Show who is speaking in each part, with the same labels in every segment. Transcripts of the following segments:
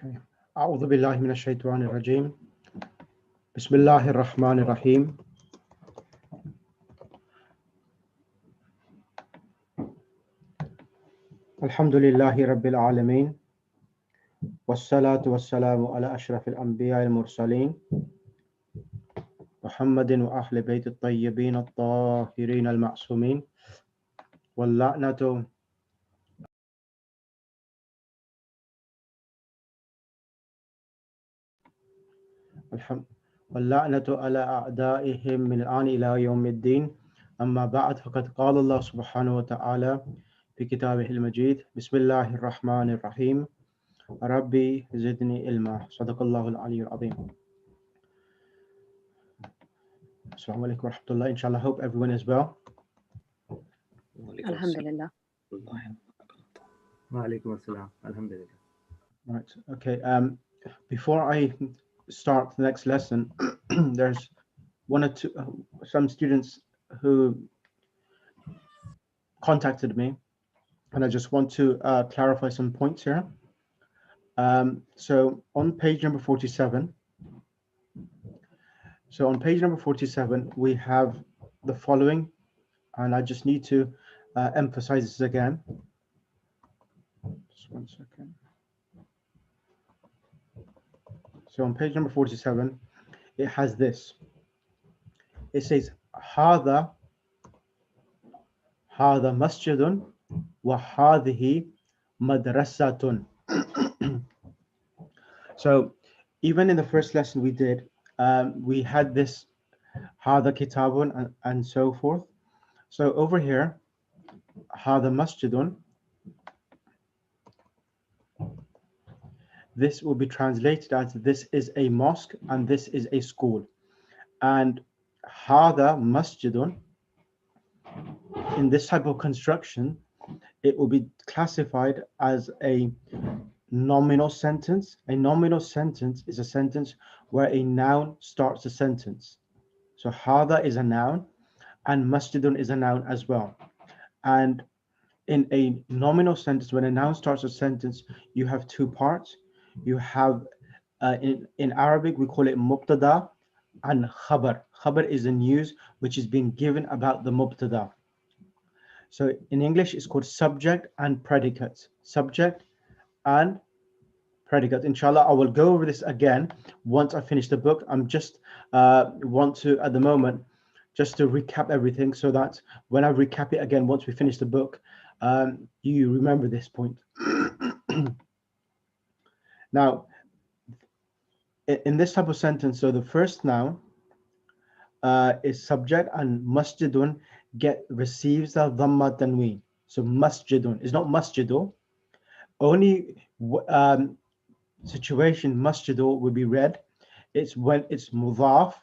Speaker 1: Okay. أعوذ بالله من الشيطان الرجيم. بسم الله الرحمن الرحيم. الحمد لله رب العالمين والصلاة والسلام على أشرف الأنبياء المرسلين محمد وأهل بيت الطيبين الطاهرين المعصومين واللعنة على أعدائهم من الآن إلى يوم الدين. أما بعد، فقد قال الله سبحانه وتعالى في كتابه المجيد: بسم الله الرحمن الرحيم ربي زدني علما. صدق الله العلي العظيم. Assalamu alaikum wa rahmatullah. Inshallah, hope everyone is well.
Speaker 2: Alhamdulillah.
Speaker 3: Wa alaikum assalam. Alhamdulillah.
Speaker 1: Right. Okay. Before I start the next lesson, there's one or two some students who contacted me, and I just want to clarify some points here. So on page number 47. So on page number 47, we have the following, and I just need to emphasize this again. Just one second. So on page number 47, it has this. It says, هذا مسجد وهذه مدرسة. So even in the first lesson we did, we had this هذا كتاب and so forth. So over here, هذا مسجد, this will be translated as this is a mosque and this is a school. And هذا مسجد, in this type of construction, it will be classified as a nominal sentence. A nominal sentence is a sentence where a noun starts a sentence. So هذا is a noun and masjidun is a noun as well. And in a nominal sentence, when a noun starts a sentence, you have two parts. You have, in Arabic, we call it mubtada and khabar. Khabar is the news which is being given about the mubtada. So in English, it's called subject and predicate. Subject and predicate. Inshallah, I will go over this again once I finish the book. I'm just want to, at the moment, just to recap everything so that when I recap it again, once we finish the book, you remember this point. Now, in this type of sentence, so the first noun is subject, and masjidun receives the dhamma tanween. So masjidun is not masjidu. Only situation masjidu will be read. It's when it's mudhaf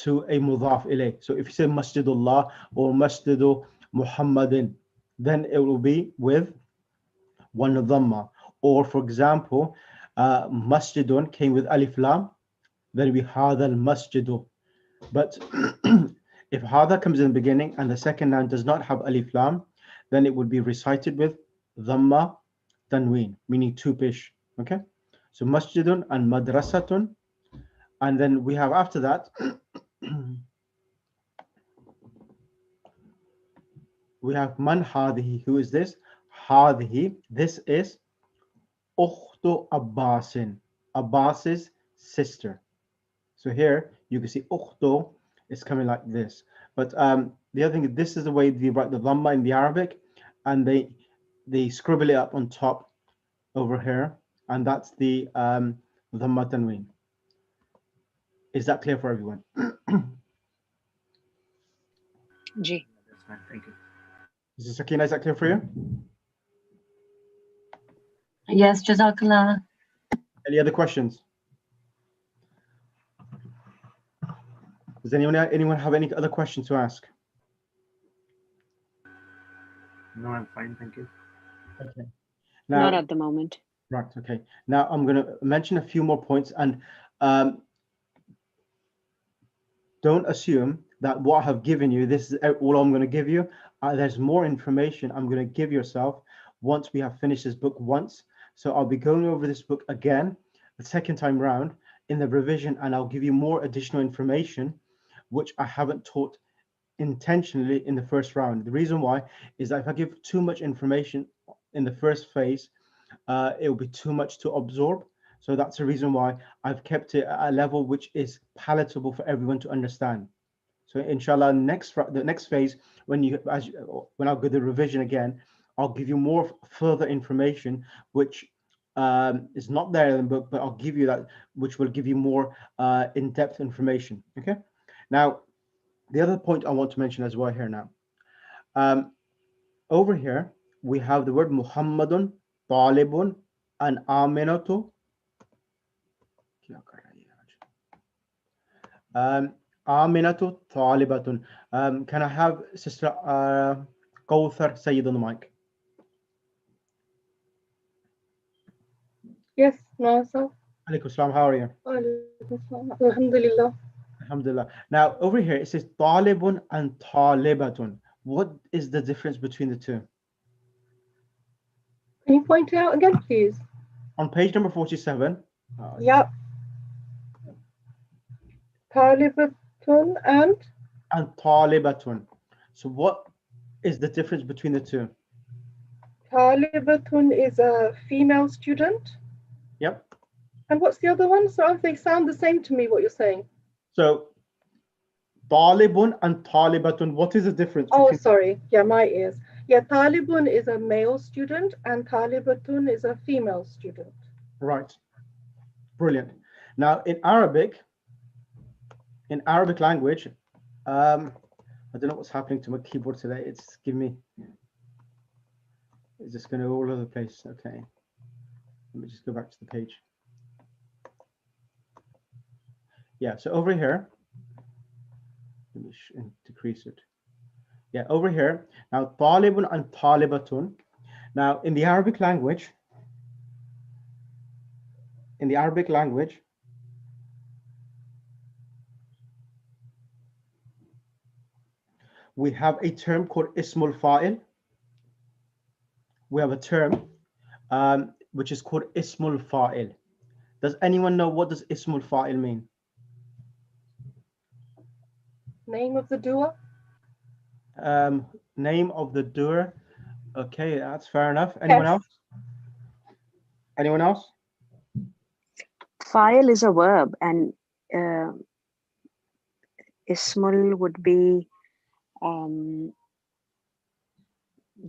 Speaker 1: to a mudhaf ilayh. So if you say masjidullah or masjidu Muhammadin, then it will be with one dhamma. Or for example, masjidun came with alif lam, then we hadha al masjidu. But if hadha comes in the beginning and the second noun does not have alif lam, then it would be recited with dhamma tanween, meaning two pish. Okay, so masjidun and madrasatun, and then we have after that we have man hadihi. Who is this? Hadihi, this is ukhtu Abbasin, Abbas's sister. So here you can see ukhtu is coming like this. But the other thing, this is the way they write the dhamma in the Arabic, and they scribble it up on top over here, and that's the dhamma tanween. Is that clear for everyone?
Speaker 2: Ji.
Speaker 3: That's fine. Thank you.
Speaker 1: Is this Sakina, is that clear for you?
Speaker 4: Yes, Jazakallah.
Speaker 1: Any other questions? Does anyone have any other questions to ask?
Speaker 3: No, I'm fine. Thank you.
Speaker 1: Okay.
Speaker 2: Not
Speaker 1: Now,
Speaker 2: at the moment.
Speaker 1: right. Okay. Now I'm going to mention a few more points, and don't assume that what I have given you, this is all I'm going to give you. There's more information I'm going to give yourself once we have finished this book once. So I'll be going over this book again the second time round in the revision, and I'll give you more additional information which I haven't taught intentionally in the first round. The reason why is that if I give too much information in the first phase, it will be too much to absorb. So that's the reason why I've kept it at a level which is palatable for everyone to understand. So inshallah, the next phase, when I'll go the revision again, I'll give you more further information which is not there in the book, but I'll give you that, which will give you more in-depth information. Okay. Now, the other point I want to mention as well here now. Over here, we have the word Muhammadun, Talibun, and Aminatu. Aminatu Talibatun. Can I have Sister Kawthar Sayyid on the mic?
Speaker 2: Yes, Nasa.
Speaker 1: Alaikum salam, how are you?
Speaker 2: Alhamdulillah.
Speaker 1: Alhamdulillah. Now, over here, it says Talibun and Talibatun. What is the difference between the two?
Speaker 2: Can you point it out again, please?
Speaker 1: On page number 47.
Speaker 2: Yep. Talibatun and
Speaker 1: Talibatun. So what is the difference between the two?
Speaker 2: Talibatun is a female student.
Speaker 1: Yep.
Speaker 2: And what's the other one? So they sound the same to me, what you're saying.
Speaker 1: So Talibun and Talibatun, what is the difference?
Speaker 2: Oh, sorry. Yeah, my ears. Yeah, Talibun is a male student and Talibatun is a female student.
Speaker 1: Right. Brilliant. Now, in Arabic language, I don't know what's happening to my keyboard today. It's just going to all over the place. Okay. Let me just go back to the page. Yeah, so over here, let me decrease it. Yeah, over here, now Talibun and Talibatun. Now, in the Arabic language, we have a term called Ismul Fa'il. We have a term which is called Ismul Fa'il. Does anyone know what does Ismul Fa'il mean?
Speaker 2: Name of the doer?
Speaker 1: Name of the doer. Okay, that's fair enough. Anyone else? Anyone else?
Speaker 5: Fa'il is a verb, and Ismul would be the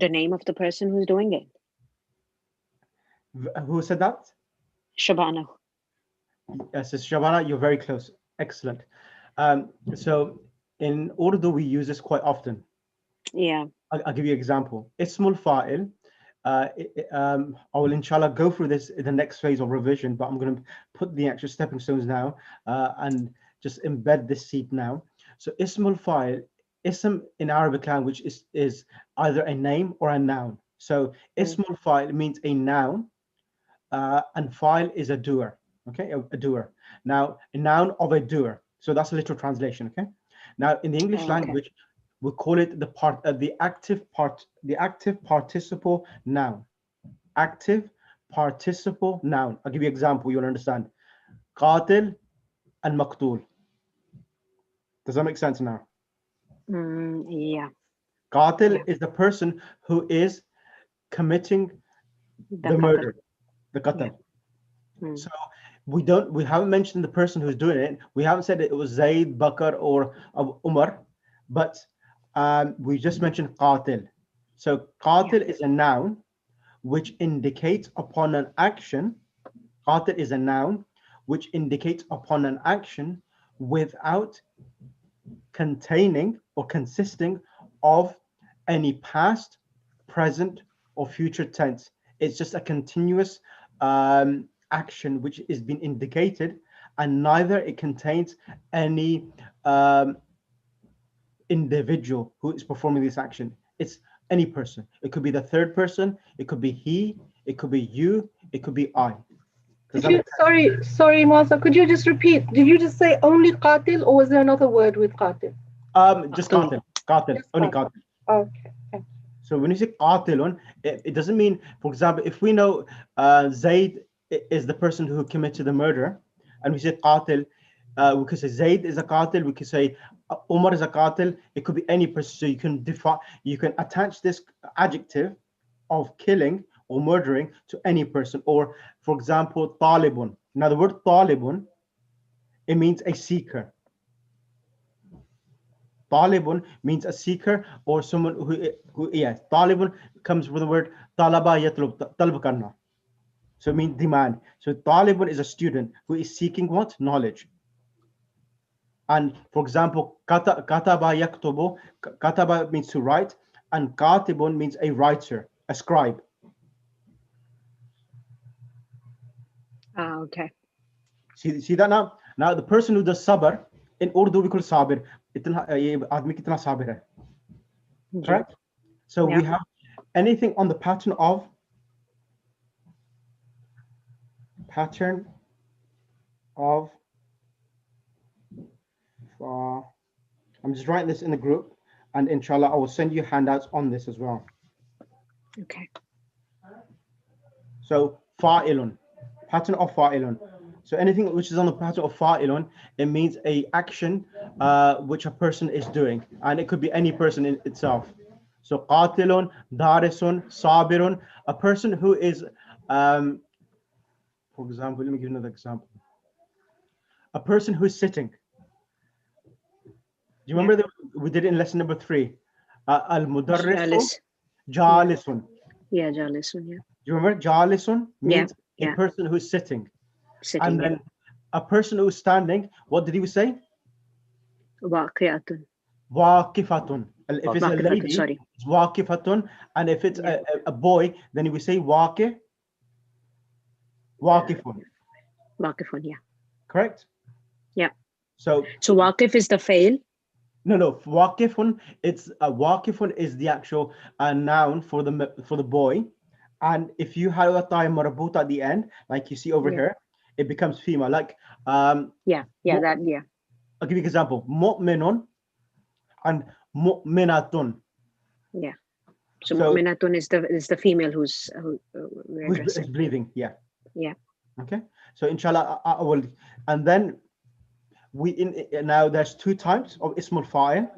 Speaker 5: name of the person who's doing it.
Speaker 1: Who said that?
Speaker 5: Shabana.
Speaker 1: Yes, it's Shabana. You're very close. Excellent. So in Urdu, we use this quite often.
Speaker 5: Yeah.
Speaker 1: I'll give you an example. Ismul Fa'il. I will inshallah go through this in the next phase of revision, but I'm going to put the actual stepping stones now and just embed this seed now. So Ismul Fa'il, Ism in Arabic language is either a name or a noun. So Ismul Fa'il means a noun, and Fa'il is a doer. Okay, a doer. Now, a noun of a doer. So that's a literal translation. Okay. Now, in the English language, we call it the active participle noun. Active participle noun. I'll give you an example. You'll understand. Qatil and maqtul. Does that make sense now?
Speaker 5: Yeah.
Speaker 1: Qatil is the person who is committing the murder, the qatl. So we haven't mentioned the person who's doing it. We haven't said it was Zayd, Bakr, or Umar, but we just mentioned qatil. So qatil is a noun which indicates upon an action. Qatil is a noun which indicates upon an action without containing or consisting of any past, present, or future tense. It's just a continuous action which is being indicated, and neither it contains any individual who is performing this action. It's any person. It could be the third person, it could be he, it could be you, it could be I.
Speaker 2: Sorry, Masa, could you just repeat? Did you just say only qatil, or was there another word with qatil?
Speaker 1: Just qatil. Qatil, only qatil.
Speaker 2: Okay.
Speaker 1: So when you say qatilun, it doesn't mean, for example, if we know Zayd is the person who committed the murder, and we say qatil, we could say Zayd is a qatil, we could say Umar is a qatil, it could be any person. So you can define, you can attach this adjective of killing or murdering to any person. Or for example, talibun. Now the word talibun, it means a seeker. Talibun means a seeker or someone who yes, talibun comes from the word talaba yatlub, talab karna. So it means demand. So talibun is a student who is seeking what? Knowledge. And for example, kataba yaktubu, kataba means to write, and katibun means a writer, a scribe.
Speaker 5: Ah, okay.
Speaker 1: See that now? Now the person who does sabr, in Urdu we call sabir. ये आदमी कितना साबिर है, correct? So we have anything on the pattern of I'm just writing this in the group, and inshallah I will send you handouts on this as well.
Speaker 5: Okay.
Speaker 1: So fa'ilun, pattern of fa'ilun. So anything which is on the pattern of fa'ilun, it means a action which a person is doing, and it could be any person in itself. So qatilun, darisun, sabirun, a person who is, for example, let me give you another example. A person who is sitting. Do you remember that we did it in lesson number 3? Al-mudarrisu, jalisun.
Speaker 5: Yeah, jalisun, yeah.
Speaker 1: Do you remember? Jalisun means a person who is sitting.
Speaker 5: Sitting,
Speaker 1: and then a person who is standing, what did he say?
Speaker 5: Waqi'atun.
Speaker 1: Waqifatun. If it's a lady,
Speaker 5: sorry.
Speaker 1: it's waqifatun. And if it's a boy, then we say waqi. Waqifun.
Speaker 5: Waqifun, yeah.
Speaker 1: Correct?
Speaker 5: Yeah.
Speaker 1: So
Speaker 5: waqif is the fail?
Speaker 1: No. Waqifun, it's waqifun is the actual noun for the boy. And if you have a time marabut at the end, like you see over here, it becomes female. Like
Speaker 5: I'll give you an
Speaker 1: example. Mu'minun and mu'minatun.
Speaker 5: Yeah. So mu'minatun is the female who's
Speaker 1: breathing. Yeah.
Speaker 5: Yeah.
Speaker 1: Okay. So inshallah I will, and then now there's 2 types of ismul fa'il.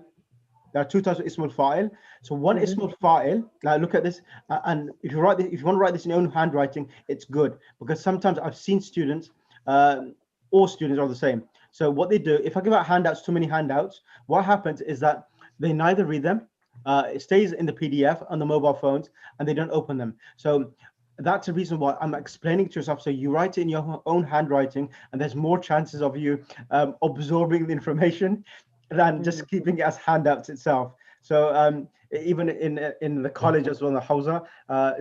Speaker 1: There are 2 types of ismul fa'il. So one ismul fa'il. Now look at this, and if you want to write this in your own handwriting, it's good, because sometimes I've seen students, all students are the same. So what they do, if I give out handouts, too many handouts, what happens is that they neither read them, it stays in the PDF on the mobile phones, and they don't open them. So that's the reason why I'm explaining to yourself. So you write it in your own handwriting, and there's more chances of you absorbing the information than just keeping it as handouts itself. So even in the college as well, in the Hausa,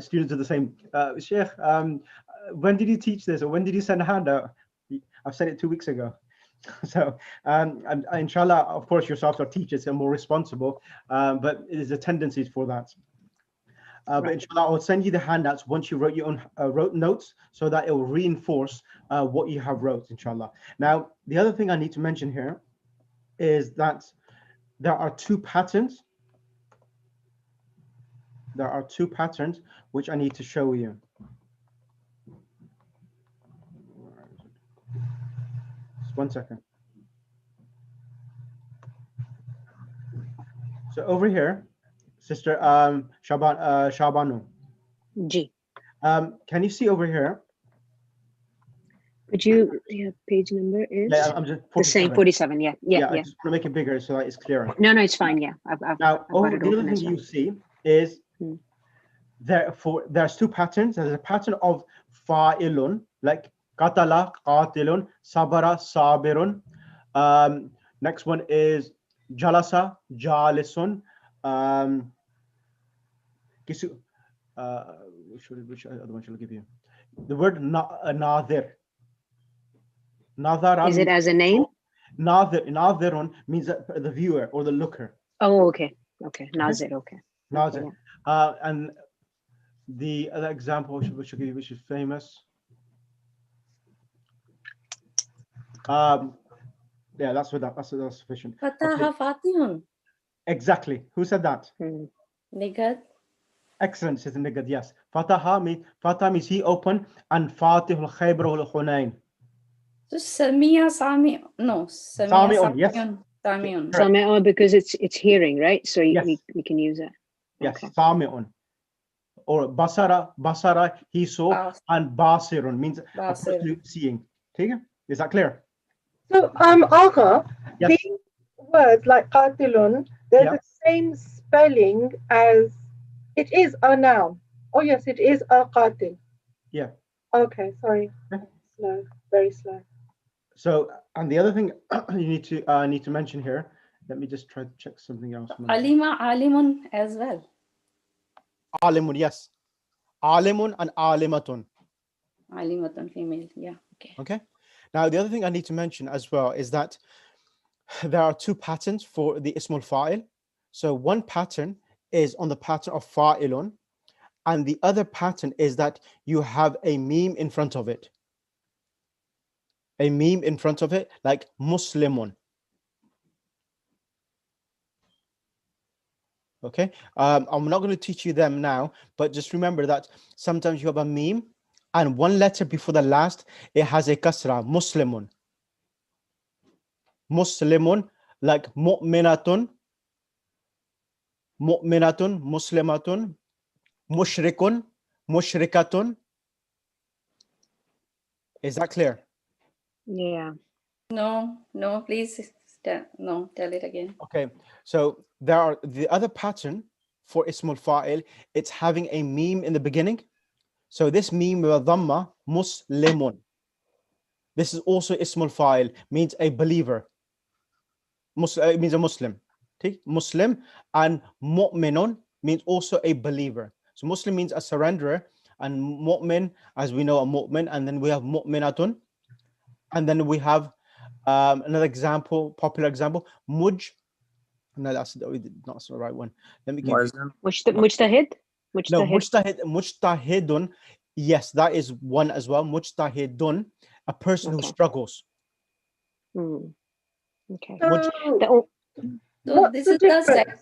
Speaker 1: students are the same. Sheikh, when did you teach this, or when did you send a handout? I've sent it 2 weeks ago. So and inshallah, of course, yourselves are teachers and more responsible, but it is a tendency for that. But inshallah, I'll send you the handouts once you wrote your own wrote notes, so that it will reinforce what you have wrote, inshallah. Now, the other thing I need to mention here is that there are 2 patterns. There are 2 patterns which I need to show you. Just 1 second. So over here, Sister Shabanu.
Speaker 5: G.
Speaker 1: Can you see over here?
Speaker 5: Could you, page number is?
Speaker 1: Yeah, I'm just
Speaker 5: the same, 47, yeah.
Speaker 1: I just want to make it bigger so that it's clearer.
Speaker 5: No, it's fine, yeah.
Speaker 1: Now, the other thing you see is there's 2 patterns. There's a pattern of fa'ilun, like qatala, qatilun, sabara, sabirun. Next one is jalasa, jalisun. Which other one shall I give you? The word nadir.
Speaker 5: Is it as a name?
Speaker 1: Nadirun means the viewer or the looker.
Speaker 5: Oh, okay. Nazir, okay.
Speaker 1: Nazir. And the other example which is famous. Yeah, that's sufficient.
Speaker 6: Fataha Fatihun.
Speaker 1: Exactly. Who said that?
Speaker 6: Nigat.
Speaker 1: Excellent, Sister Nigad. Yes. Fatah means he opened, and Fatihul Khaybarul Hunayn.
Speaker 6: So Samia Sami, no, Samia
Speaker 1: Sami'un, yes.
Speaker 6: Samiun, Samiun.
Speaker 1: Correct.
Speaker 5: Samia, because it's hearing, right? So
Speaker 1: Yes.
Speaker 5: we can use that.
Speaker 1: Yes,
Speaker 5: Okay.
Speaker 1: Sami'un. Or Basara, he saw,
Speaker 6: Bas-
Speaker 1: and Basirun means a
Speaker 6: Basir.
Speaker 1: person seeing. Okay? Is that clear?
Speaker 2: So, Agha,
Speaker 1: Yes.
Speaker 2: these words like qatilun, they're
Speaker 1: Yeah.
Speaker 2: the same spelling as it is a noun. Oh yes, it is a qatil.
Speaker 1: Yeah.
Speaker 2: Okay, sorry.
Speaker 1: Yeah.
Speaker 2: Slow, very slow.
Speaker 1: So, and the other thing you need to mention here, let me just try to check something else.
Speaker 6: Alima, Alimun as well.
Speaker 1: Alimun, yes. Alimun and Alimatun.
Speaker 6: Alimatun, female. Yeah. Okay.
Speaker 1: Okay. Now, the other thing I need to mention as well is that there are two patterns for the Ismul Fa'il. So one pattern is on the pattern of Fa'ilun, and the other pattern is that you have a meme in front of it. A meme in front of it, like Muslimun. Okay, I'm not going to teach you them now, but just remember that sometimes you have a meme and one letter before the last, it has a kasra, Muslimun. Muslimun, like mu'minatun, mu'minatun, muslimatun, mushrikun, mushrikatun. Is that clear?
Speaker 5: Yeah.
Speaker 6: No, please. Tell it again.
Speaker 1: Okay, so there are the other pattern for Ismul Fa'il, it's having a meme in the beginning. So this meme with a dhamma, Muslimun. This is also Ismul Fa'il, means a believer. It means a Muslim. Okay? Muslim, and Mu'minun means also a believer. So Muslim means a surrenderer, and Mu'min, as we know, a Mu'min, and then we have Mu'minatun, and then we have another example, popular example, Muj. No, that's not the right one. Let me give you.
Speaker 5: Mujtahid?
Speaker 1: No,
Speaker 5: Mujtahid.
Speaker 1: Mujtahidun. Yes, that is one as well. Mujtahidun, a person who
Speaker 5: Okay.
Speaker 1: struggles.
Speaker 5: Okay.
Speaker 2: So,
Speaker 6: So
Speaker 2: what's
Speaker 6: this
Speaker 2: the
Speaker 6: is the
Speaker 2: difference?
Speaker 6: second.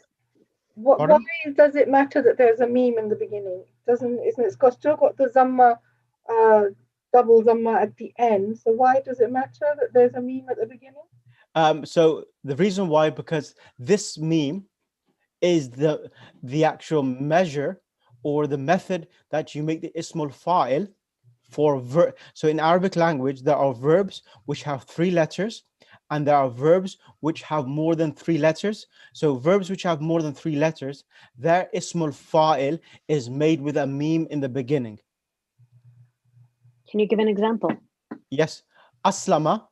Speaker 2: Why
Speaker 1: Pardon?
Speaker 2: does it matter that there's a meme in the beginning? Isn't it? It's still got the zamma, double zamma at the end. So why does it matter that there's a meme at the beginning?
Speaker 1: So the reason why, because this meme is the actual measure or the method that you make the Ismul Fa'il for verb. So in Arabic language, there are verbs which have 3 letters, and there are verbs which have more than 3 letters. So verbs which have more than 3 letters, their Ismul Fa'il is made with a meme in the beginning.
Speaker 5: Can you give an example?
Speaker 1: Yes. Aslama.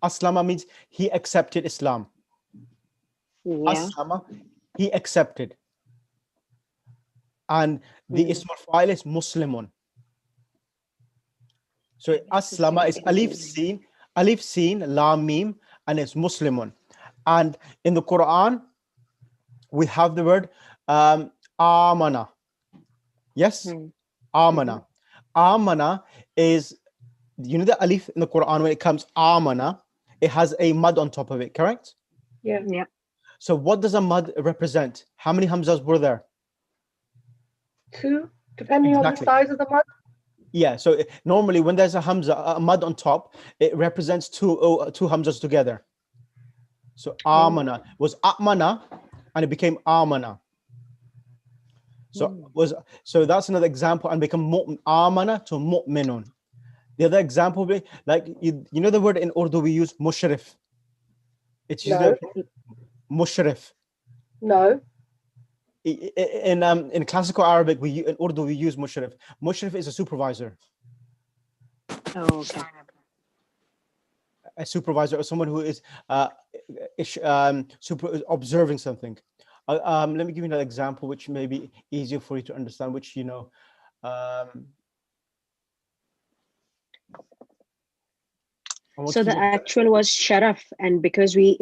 Speaker 1: Aslama means he accepted Islam.
Speaker 5: Yeah.
Speaker 1: Aslama, he accepted. And the Ismul Fa'il is Muslimun. So Aslama is alif seen, lam mim, and it's Muslimun. And in the Quran, we have the word amana. Yes, amana. Amana is, you know, the alif in the Quran, when it comes amana, it has a mud on top of it, correct?
Speaker 2: Yeah.
Speaker 5: Yeah.
Speaker 1: So what does a mud represent? How many hamzas were there?
Speaker 2: 2, depending on the
Speaker 1: Exactly.
Speaker 2: size of the mud.
Speaker 1: Yeah, so normally when there's a hamza, a mud on top, it represents two hamzas together. So amana was amana, and it became amana. So that's another example, and become amana to mu'minun. The other example would be, like, you know the word in Urdu we use mushrif. It's
Speaker 2: No.
Speaker 1: mushrif.
Speaker 2: No.
Speaker 1: In classical Arabic, in Urdu we use mushrif. Mushrif is a supervisor.
Speaker 5: Oh, okay.
Speaker 1: A supervisor, or someone who is observing something. Let me give you another example, which may be easier for you to understand, which you know.
Speaker 5: So the actual was sharaf, and because we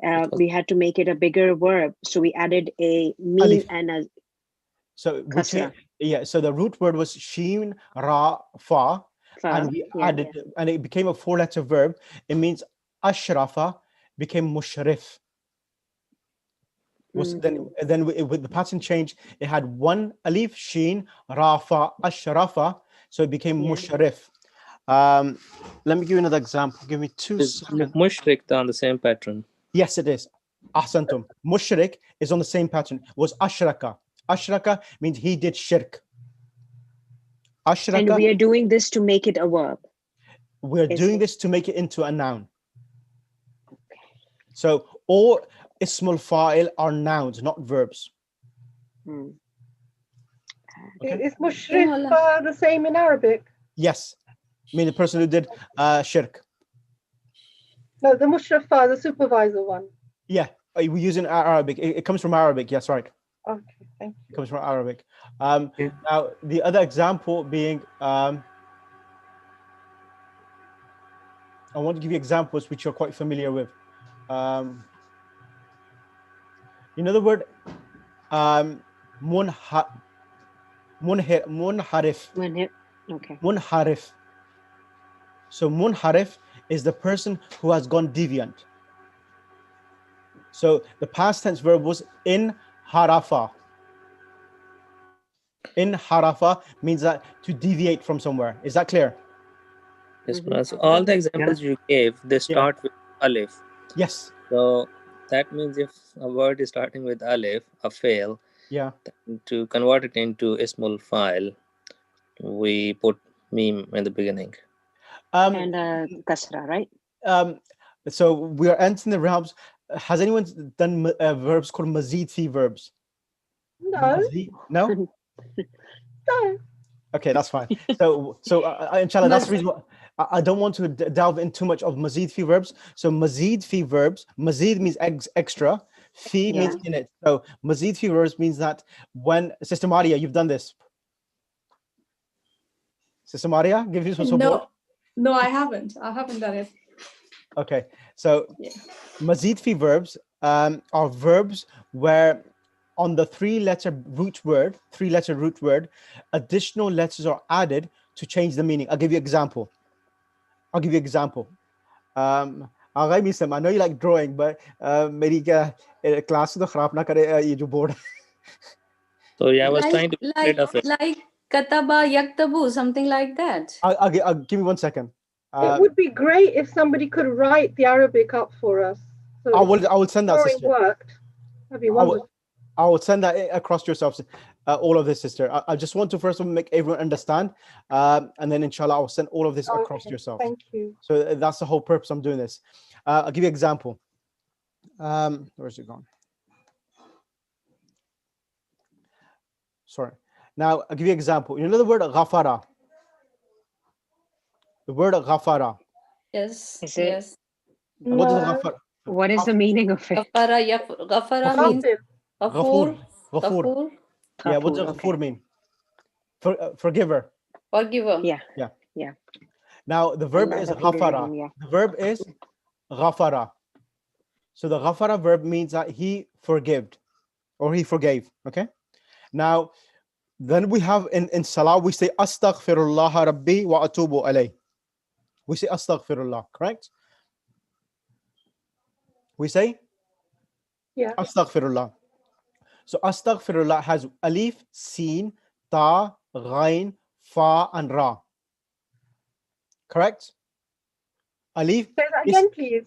Speaker 5: had to make it a bigger verb, so we added a meme
Speaker 1: Alif.
Speaker 5: and a
Speaker 1: So
Speaker 5: kasra.
Speaker 1: so the root word was sheen ra fa, and we added, and it became a 4-letter verb. It means ashrafa became mushrif. was then with the pattern change, it had one alif, sheen, rafa, ashrafa, so it became
Speaker 5: Yeah.
Speaker 1: musharif. Let me give you another example. Give me 2
Speaker 7: Is
Speaker 1: seconds.
Speaker 7: mushrik on the same pattern?
Speaker 1: Yes, it is. Ahsantum. Mushrik is on the same pattern. Was ashraka. Ashraka means he did shirk.
Speaker 5: And
Speaker 1: Ashraka,
Speaker 5: we are doing this to make it a verb.
Speaker 1: we're
Speaker 5: is
Speaker 1: doing
Speaker 5: it?
Speaker 1: this to make it into a noun. So all ismul fa'il are nouns, not verbs.
Speaker 5: Mm.
Speaker 1: Okay.
Speaker 2: Is mushrif the same in Arabic?
Speaker 1: Yes. I mean the person who did shirk.
Speaker 2: No, the mushrafa, the supervisor one.
Speaker 1: Yeah, we're using Arabic. It comes from Arabic. Yes, right.
Speaker 2: Okay, thank
Speaker 1: It comes from Arabic.
Speaker 3: Okay.
Speaker 1: Now, the other example being, I want to give you examples which you're quite familiar with. You know the word munharif.
Speaker 5: When it, okay.
Speaker 1: Munharif. So munharif is the person who has gone deviant. So the past tense verb was in harafa. In harafa means that to deviate from somewhere. Is that clear?
Speaker 7: Yes,
Speaker 5: Mhm.
Speaker 7: so all the examples you gave, they start with alif.
Speaker 1: Yes.
Speaker 7: So that means if a word is starting with alif, a fail,
Speaker 1: Yeah.
Speaker 7: to convert it into ismul file, we put meme in the beginning.
Speaker 5: And kasra, right?
Speaker 1: So we are entering the realms. Has anyone done verbs called mazid fi verbs?
Speaker 2: No,
Speaker 1: Mazid? No?
Speaker 2: no.
Speaker 1: Okay, that's fine. So inshallah, that's the reason why I don't want to delve in too much of mazid fi verbs. So mazid fi verbs, mazid means extra, fi means in it. So mazid fi verbs means that when, Sister Maria, you've done this. Sister Maria, give you some support.
Speaker 6: No, I haven't done it.
Speaker 1: Okay, so
Speaker 6: Yeah.
Speaker 1: mazid fi verbs are verbs where on the three-letter root word, additional letters are added to change the meaning. I'll give you an example. I know you like drawing, but मेरी class तो खराब ना करे ये जो board.
Speaker 7: So yeah, I was trying to get rid of it.
Speaker 6: Like kataba, yaktabu, something like that.
Speaker 1: I'll give me 1 second.
Speaker 2: It would be great if somebody could write the Arabic up for us. So
Speaker 1: I will send that,
Speaker 2: drawing
Speaker 1: sister.
Speaker 2: worked. That'd be wonderful.
Speaker 1: I will send that across to yourselves, all of this, sister. I just want to first of all make everyone understand, and then inshallah I'll send all of this across to yourself.
Speaker 2: Thank you.
Speaker 1: So that's the whole purpose I'm doing this. I'll give you an example. Where's it gone? Sorry. Now I'll give you an example. You know the word ghafara? The word ghafara.
Speaker 6: Yes.
Speaker 5: Is it?
Speaker 6: Yes.
Speaker 1: What is
Speaker 2: No.
Speaker 1: ghafara?
Speaker 5: What is the meaning of it?
Speaker 6: Ghafara means
Speaker 2: Ghafir.
Speaker 1: Ghafur. Yeah, what does ghafur mean? Forgiver.
Speaker 6: Forgiver.
Speaker 5: Yeah.
Speaker 1: Now the verb
Speaker 5: Allah
Speaker 1: is
Speaker 5: the forgiving,
Speaker 1: ghafara.
Speaker 5: yeah.
Speaker 1: The verb is ghafara. So the ghafara verb means that he forgave or he forgave. Okay. Now, then we have in salah, we say astaghfirullah rabbi wa atubu alayh. We say astaghfirullah, correct? We say
Speaker 2: Yeah.
Speaker 1: astaghfirullah. So astaghfirullah has alif, sin, ta, ghain, fa, and ra. Correct? Alif,
Speaker 2: Say that again, please.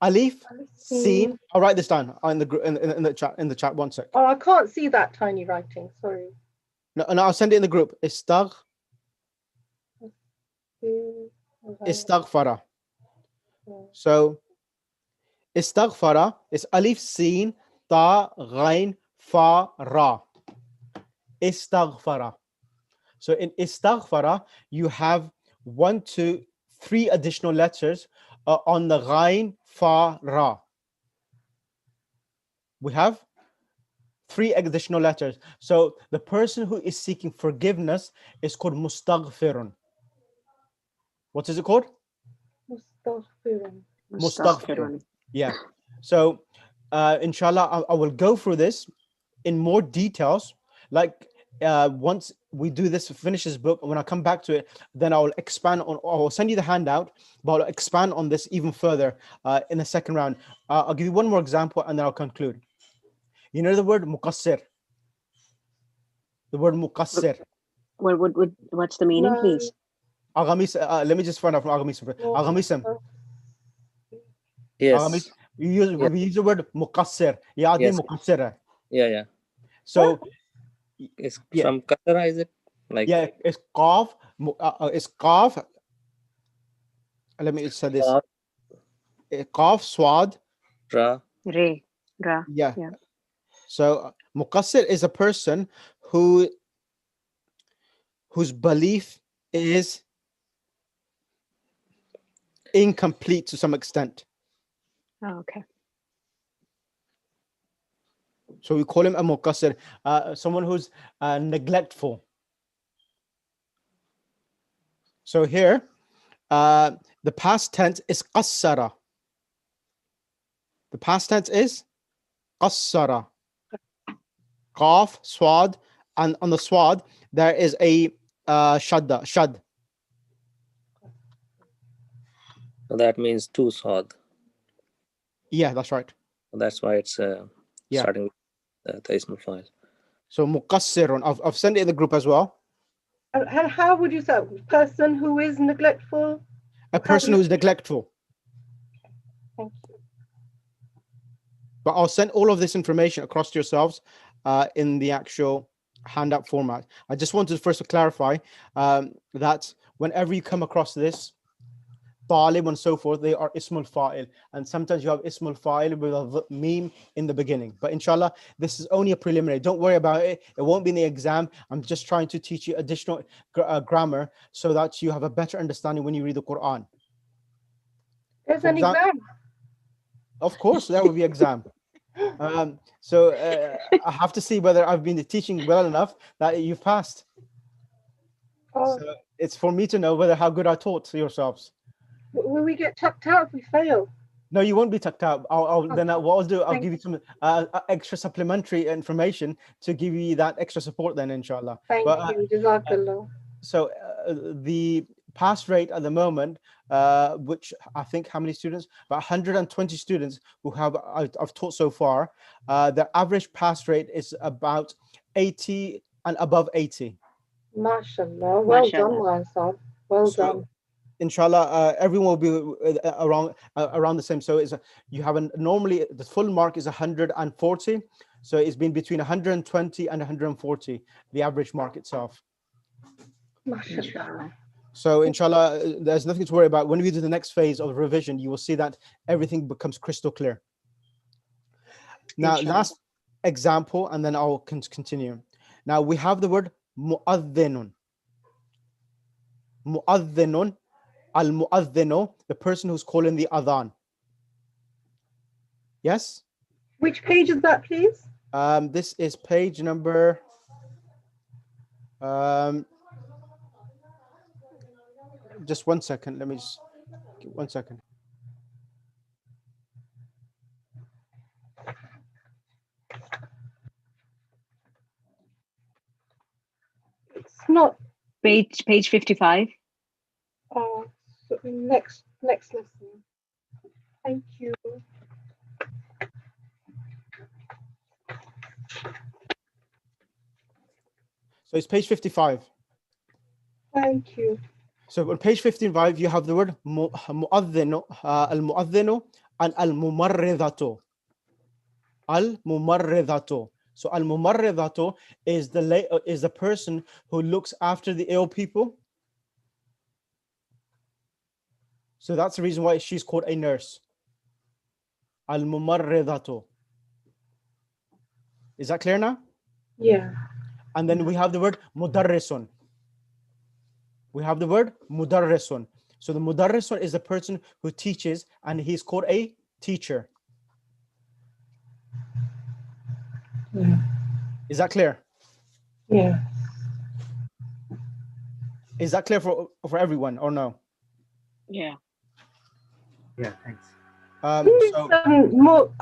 Speaker 1: alif,
Speaker 2: Sin.
Speaker 1: sin. I'll write this down in the chat. 1 sec.
Speaker 2: Oh, I can't see that tiny writing. Sorry.
Speaker 1: No, I'll send it in the group. Istaghfara. So istaghfara is alif, sin, ta, ghain, fa, ra. Istaghfara. So in istaghfara, you have 1, 2, 3 additional letters on the ghain, fa, ra. We have 3 additional letters. So the person who is seeking forgiveness is called mustaghfirun. What is it called? Mustaghfirun. Yeah. So inshallah, I will go through this in more details. Like once we do this, finish this book, when I come back to it, then I will expand on, I will send you the handout, but I'll expand on this even further in the second round. I'll give you one more example and then I'll conclude. You know the word muqassir? The word muqassir.
Speaker 5: What's the meaning,
Speaker 2: No.
Speaker 5: please?
Speaker 1: Aghamis, let me just find out from Aghamis.
Speaker 2: No.
Speaker 1: Aghamism.
Speaker 7: Yes.
Speaker 1: We use the word muqassir. Ya aadmi
Speaker 7: Yes.
Speaker 1: muqassir hai.
Speaker 7: Yeah.
Speaker 1: So
Speaker 7: It's
Speaker 1: Yeah.
Speaker 7: from Kasara, is it? Like
Speaker 1: yeah, it's qaf. It's qaf. Let me say this.
Speaker 7: Qaf,
Speaker 1: Qaf, swad.
Speaker 7: Ra.
Speaker 5: Re, Ra.
Speaker 1: Yeah.
Speaker 5: Yeah.
Speaker 1: So muqassir is a person whose belief is incomplete to some extent.
Speaker 5: Oh, okay.
Speaker 1: So we call him a muqassir, someone who's neglectful. So here, the past tense is qassara. The past tense is qassara. Qaf, swad, and on the swad there is a shadda, shad.
Speaker 7: So that means two Saad.
Speaker 1: Yeah, that's right.
Speaker 7: That's why it's
Speaker 1: Yeah.
Speaker 7: starting with the Ismul file.
Speaker 1: So muqassirun. I've sent it in the group as well.
Speaker 2: And how would you say person who is neglectful?
Speaker 1: A person who is neglectful.
Speaker 2: Thank you.
Speaker 1: But I'll send all of this information across to yourselves in the actual handout format. I just wanted first to clarify that whenever you come across this, talib and so forth, they are ismul fa'il. And sometimes you have ismul fa'il with a meme in the beginning. But inshallah, this is only a preliminary. Don't worry about it. It won't be in the exam. I'm just trying to teach you additional grammar so that you have a better understanding when you read the Quran.
Speaker 2: There's
Speaker 1: For
Speaker 2: an
Speaker 1: exam-
Speaker 2: exam.
Speaker 1: Of course, there will be exam. So I have to see whether I've been teaching well enough that you've passed.
Speaker 2: Oh,
Speaker 1: So it's for me to know whether how good I taught yourselves.
Speaker 2: will we get chucked out if we fail?
Speaker 1: No, you won't be tucked out. Then what I'll do, I'll
Speaker 2: Thank
Speaker 1: give you some extra supplementary information to give you that extra support then, inshallah.
Speaker 2: Thank
Speaker 1: But,
Speaker 2: you. Jazakallah.
Speaker 1: So the pass rate at the moment, which I think how many students? About 120 students who I've taught so far. The average pass rate is about 80 and above 80.
Speaker 2: MashaAllah. Well done,
Speaker 5: Mashallah.
Speaker 2: Wansab. Well
Speaker 1: So,
Speaker 2: done.
Speaker 1: Inshallah, everyone will be around the same. So you have normally the full mark is 140. So it's been between 120 and 140, the average mark itself.
Speaker 2: MashaAllah.
Speaker 5: Inshallah.
Speaker 1: So inshallah, there's nothing to worry about. When we do the next phase of revision, you will see that everything becomes crystal clear. Now,
Speaker 5: Inshallah.
Speaker 1: last example, and then I'll continue. Now we have the word mu'adhdhinun. Mu'adhdhinun, al-mu'adhdhinu, the person who's calling the adhan. Yes?
Speaker 2: Which page is that, please?
Speaker 1: This is page number just 1 second. Let me just 1 second.
Speaker 2: It's not.
Speaker 5: Page 55.
Speaker 2: So next lesson. Thank you.
Speaker 1: So it's page 55.
Speaker 2: Thank you.
Speaker 1: So on page 55, you have the word mu'adhdhinu, al-mu'adhdhinu, and al-mumarridhatu. Al-mumarridhatu. So al-mumarridhatu is the person who looks after the ill people. So that's the reason why she's called a nurse. Al-mumarridhatu. Is that clear now?
Speaker 2: Yeah.
Speaker 1: And then we have the word mudarrisun. We have the word mudarrisun. So the mudarrisun is the person who teaches, and he's called a teacher.
Speaker 2: Yeah.
Speaker 1: Is that clear?
Speaker 2: Yeah.
Speaker 1: Is that clear for everyone or no?
Speaker 5: Yeah.
Speaker 3: Yeah, thanks.
Speaker 1: So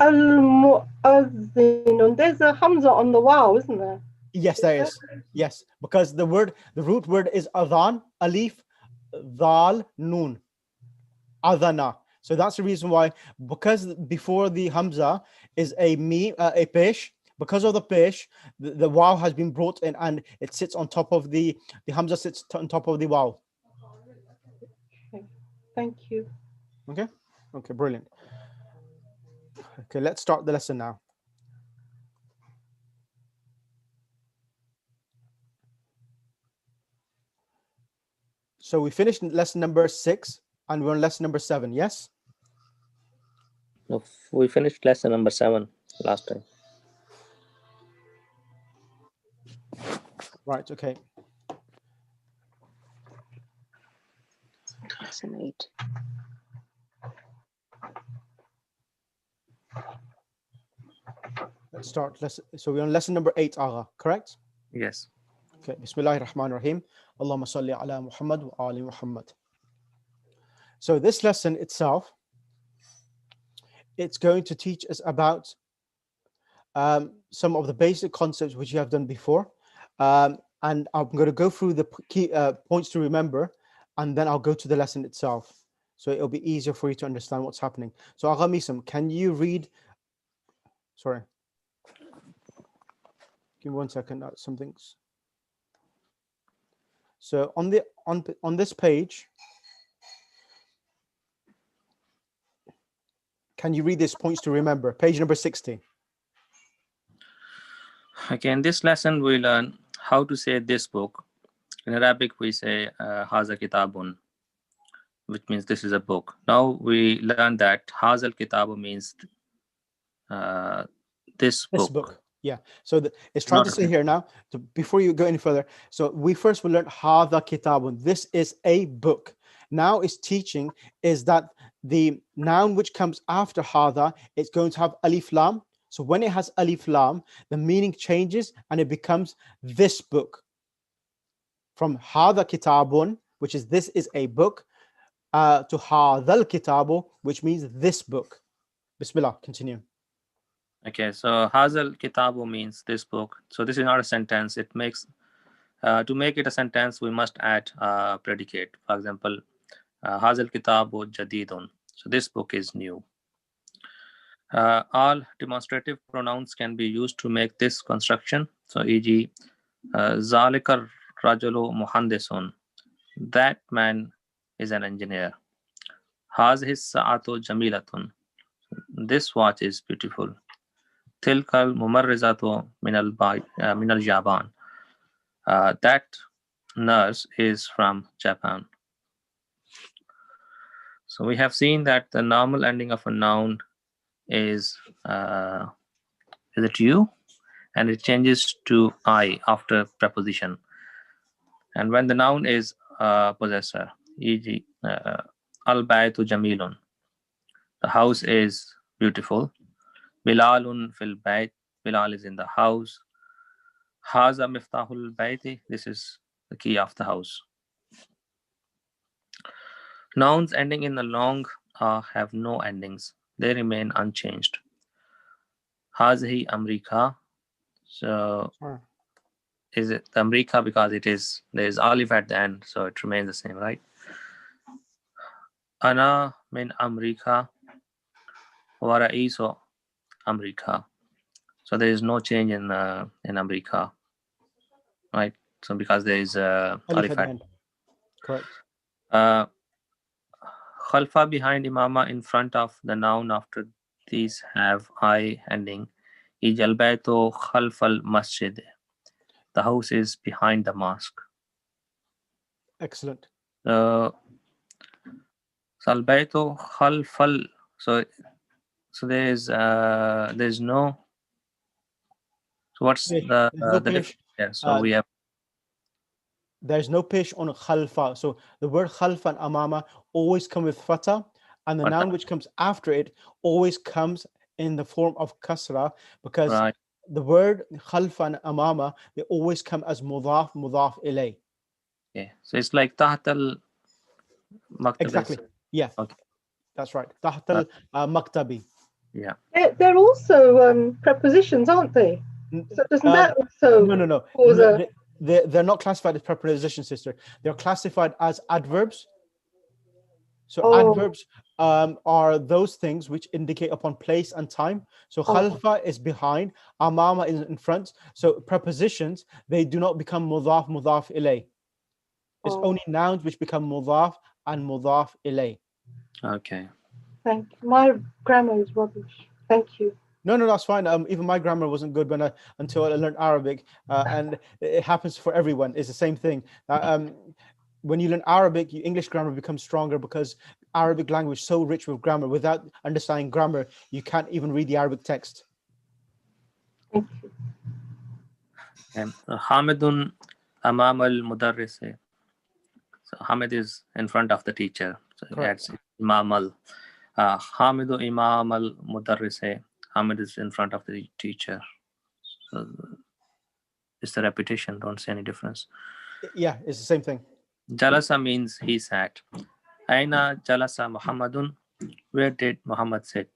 Speaker 2: Al-mu'adhdhinun. There's a hamza on the wow, isn't there?
Speaker 1: yes, there is. Yes, because the root word is adhan, alif, dal, noon, adhana. So that's the reason why, because before the hamza is a pesh, because of the pesh, the waw has been brought in and it sits on top of the hamza sits on top of the waw.
Speaker 2: Thank you.
Speaker 1: Okay, brilliant. Okay, let's start the lesson now. So we finished lesson number 6 and we're on lesson number 7, yes?
Speaker 7: No, we finished lesson number 7 last time.
Speaker 1: Right, okay.
Speaker 5: Lesson 8.
Speaker 1: Let's start. So we're on lesson number 8, Agha, correct?
Speaker 7: Yes.
Speaker 1: Okay, Bismillahir Rahmanir Rahim. Allahumma salli ala Muhammad wa ali Muhammad. So this lesson itself, it's going to teach us about some of the basic concepts which you have done before. And I'm going to go through the key points to remember, and then I'll go to the lesson itself. So it'll be easier for you to understand what's happening. So Agha Misam, can you read? Sorry. Give me 1 second. Something's. So on this page, can you read these points to remember? Page number 60.
Speaker 7: Okay, in this lesson we learn how to say this book. In Arabic we say Haza Kitabun, which means this is a book. Now we learn that Hazal Kitabu means this book.
Speaker 1: Yeah. So it's trying to say here now, before you go any further. So we first will learn Hadha Kitabun. This is a book. Now it's teaching is that the noun which comes after Hadha, it's going to have alif lam. So when it has alif lam, the meaning changes and it becomes this book. From Hadha Kitabun, which is this is a book, to Hadhal Kitabu, which means this book. Bismillah, continue.
Speaker 7: Okay, so Hazal Kitabu means this book. So this is not a sentence. It makes to make it a sentence, we must add a predicate. For example, Hazal Kitabu Jadidun. So this book is new. All demonstrative pronouns can be used to make this construction. So e.g. Zalikar Rajulu Muhandisun. That man is an engineer. Hazhis Sa'atu Jamilatun. This watch is beautiful. Tilkal Mumarrizatu Minal Japan. That nurse is from Japan. So we have seen that the normal ending of a noun is it you, and it changes to I after preposition. And when the noun is possessor, e.g. Al-Baytu Jamilun, the house is beautiful. Bilalun fil bayt, Bilal is in the house. Haza miftahul bayti, this is the key of the house. Nouns ending in the long have no endings. They remain unchanged. Hazihi Amrika. So is it Amrika because there is alif at the end, so it remains the same, right? Ana min Amrika wa ra'isu Amrika. So there is no change in Amrika, right? So because there is alif at the end.
Speaker 1: Correct.
Speaker 7: Khalfa behind imama, in front of the noun after these have I ending. Ijal baytu khalfal masjid. The house is behind the mosque.
Speaker 1: Excellent.
Speaker 7: So al baytu khalfal. So there's no. So what's the difference? Yeah, so we have.
Speaker 1: There's no pish on khalfa. So the word khalfa and amama always come with fatah, and the noun which comes after it always comes in the form of kasra, because the word khalfa and amama, they always come as mudaf ilay.
Speaker 7: Yeah, so it's like tahtal maktabi.
Speaker 1: Exactly. Yeah. Okay. That's right. Tahtal maktabi.
Speaker 7: Yeah.
Speaker 2: They're also prepositions, aren't they? So doesn't that also?
Speaker 1: No. They're not classified as prepositions, sister. They're classified as adverbs. So
Speaker 2: Oh.
Speaker 1: adverbs are those things which indicate upon place and time. So
Speaker 2: Oh.
Speaker 1: khalfa is behind, amama is in front. So prepositions, they do not become mudaf, mudaf ilay. It's
Speaker 2: Oh.
Speaker 1: only nouns which become mudaf and mudaf ilay.
Speaker 7: Okay.
Speaker 2: Thank you. My grammar is rubbish. Thank you.
Speaker 1: No, that's fine. Even my grammar wasn't good until I learned Arabic, and it happens for everyone. It's the same thing. When you learn Arabic, your English grammar becomes stronger because Arabic language is so rich with grammar. Without understanding grammar, you can't even read the Arabic text.
Speaker 2: Thank you.
Speaker 7: Hamidun amam al mudarris. So Hamid is in front of the teacher. So
Speaker 1: Correct.
Speaker 7: that's imam al. Hamidu imam al mudarris. Hamid is in front of the teacher. So it's the repetition. Don't see any difference.
Speaker 1: Yeah, it's the same thing.
Speaker 7: Jalasa means he sat. Aina jalasa Muhammadun. Where did Muhammad sit?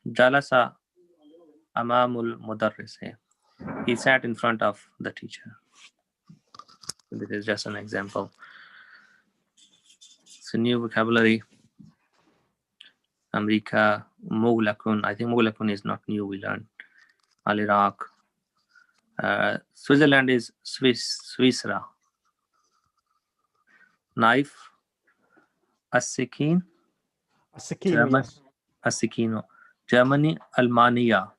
Speaker 7: Jalasa amamul mudarris. He sat in front of the teacher. This is just an example. It's a new vocabulary. America, Mughlakun. I think Mughlakun is not new. We learned. Al Iraq. Switzerland is Swissra. Knife. As-Sikin.
Speaker 1: As-Sakino, yes.
Speaker 7: As-Sikino. Germany, Almania.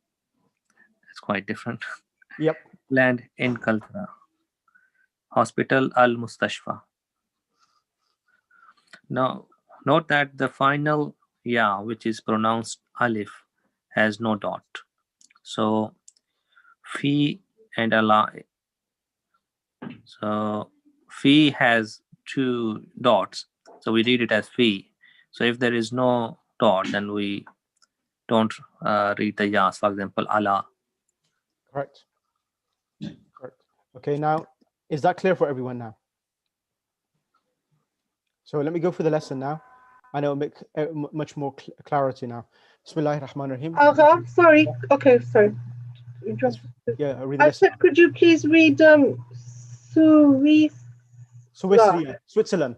Speaker 7: It's quite different.
Speaker 1: Yep.
Speaker 7: Land, Incultura. Hospital, Al-Mustashfa. Now, note that the final ya, which is pronounced alif, has no dot. So, fi and Allah. So, fi has 2 dots. So, we read it as fi. So, if there is no dot, then we don't read the yas. For example, Allah.
Speaker 1: Correct. Correct. Okay, now, is that clear for everyone now? So let me go through the lesson now. I know it'll make much more clarity now. Bismillahir Rahmanir Rahim.
Speaker 2: Sorry. Okay, sorry.
Speaker 1: Yeah, I'll read the
Speaker 2: I
Speaker 1: lesson.
Speaker 2: said, could you please read
Speaker 1: Switzerland.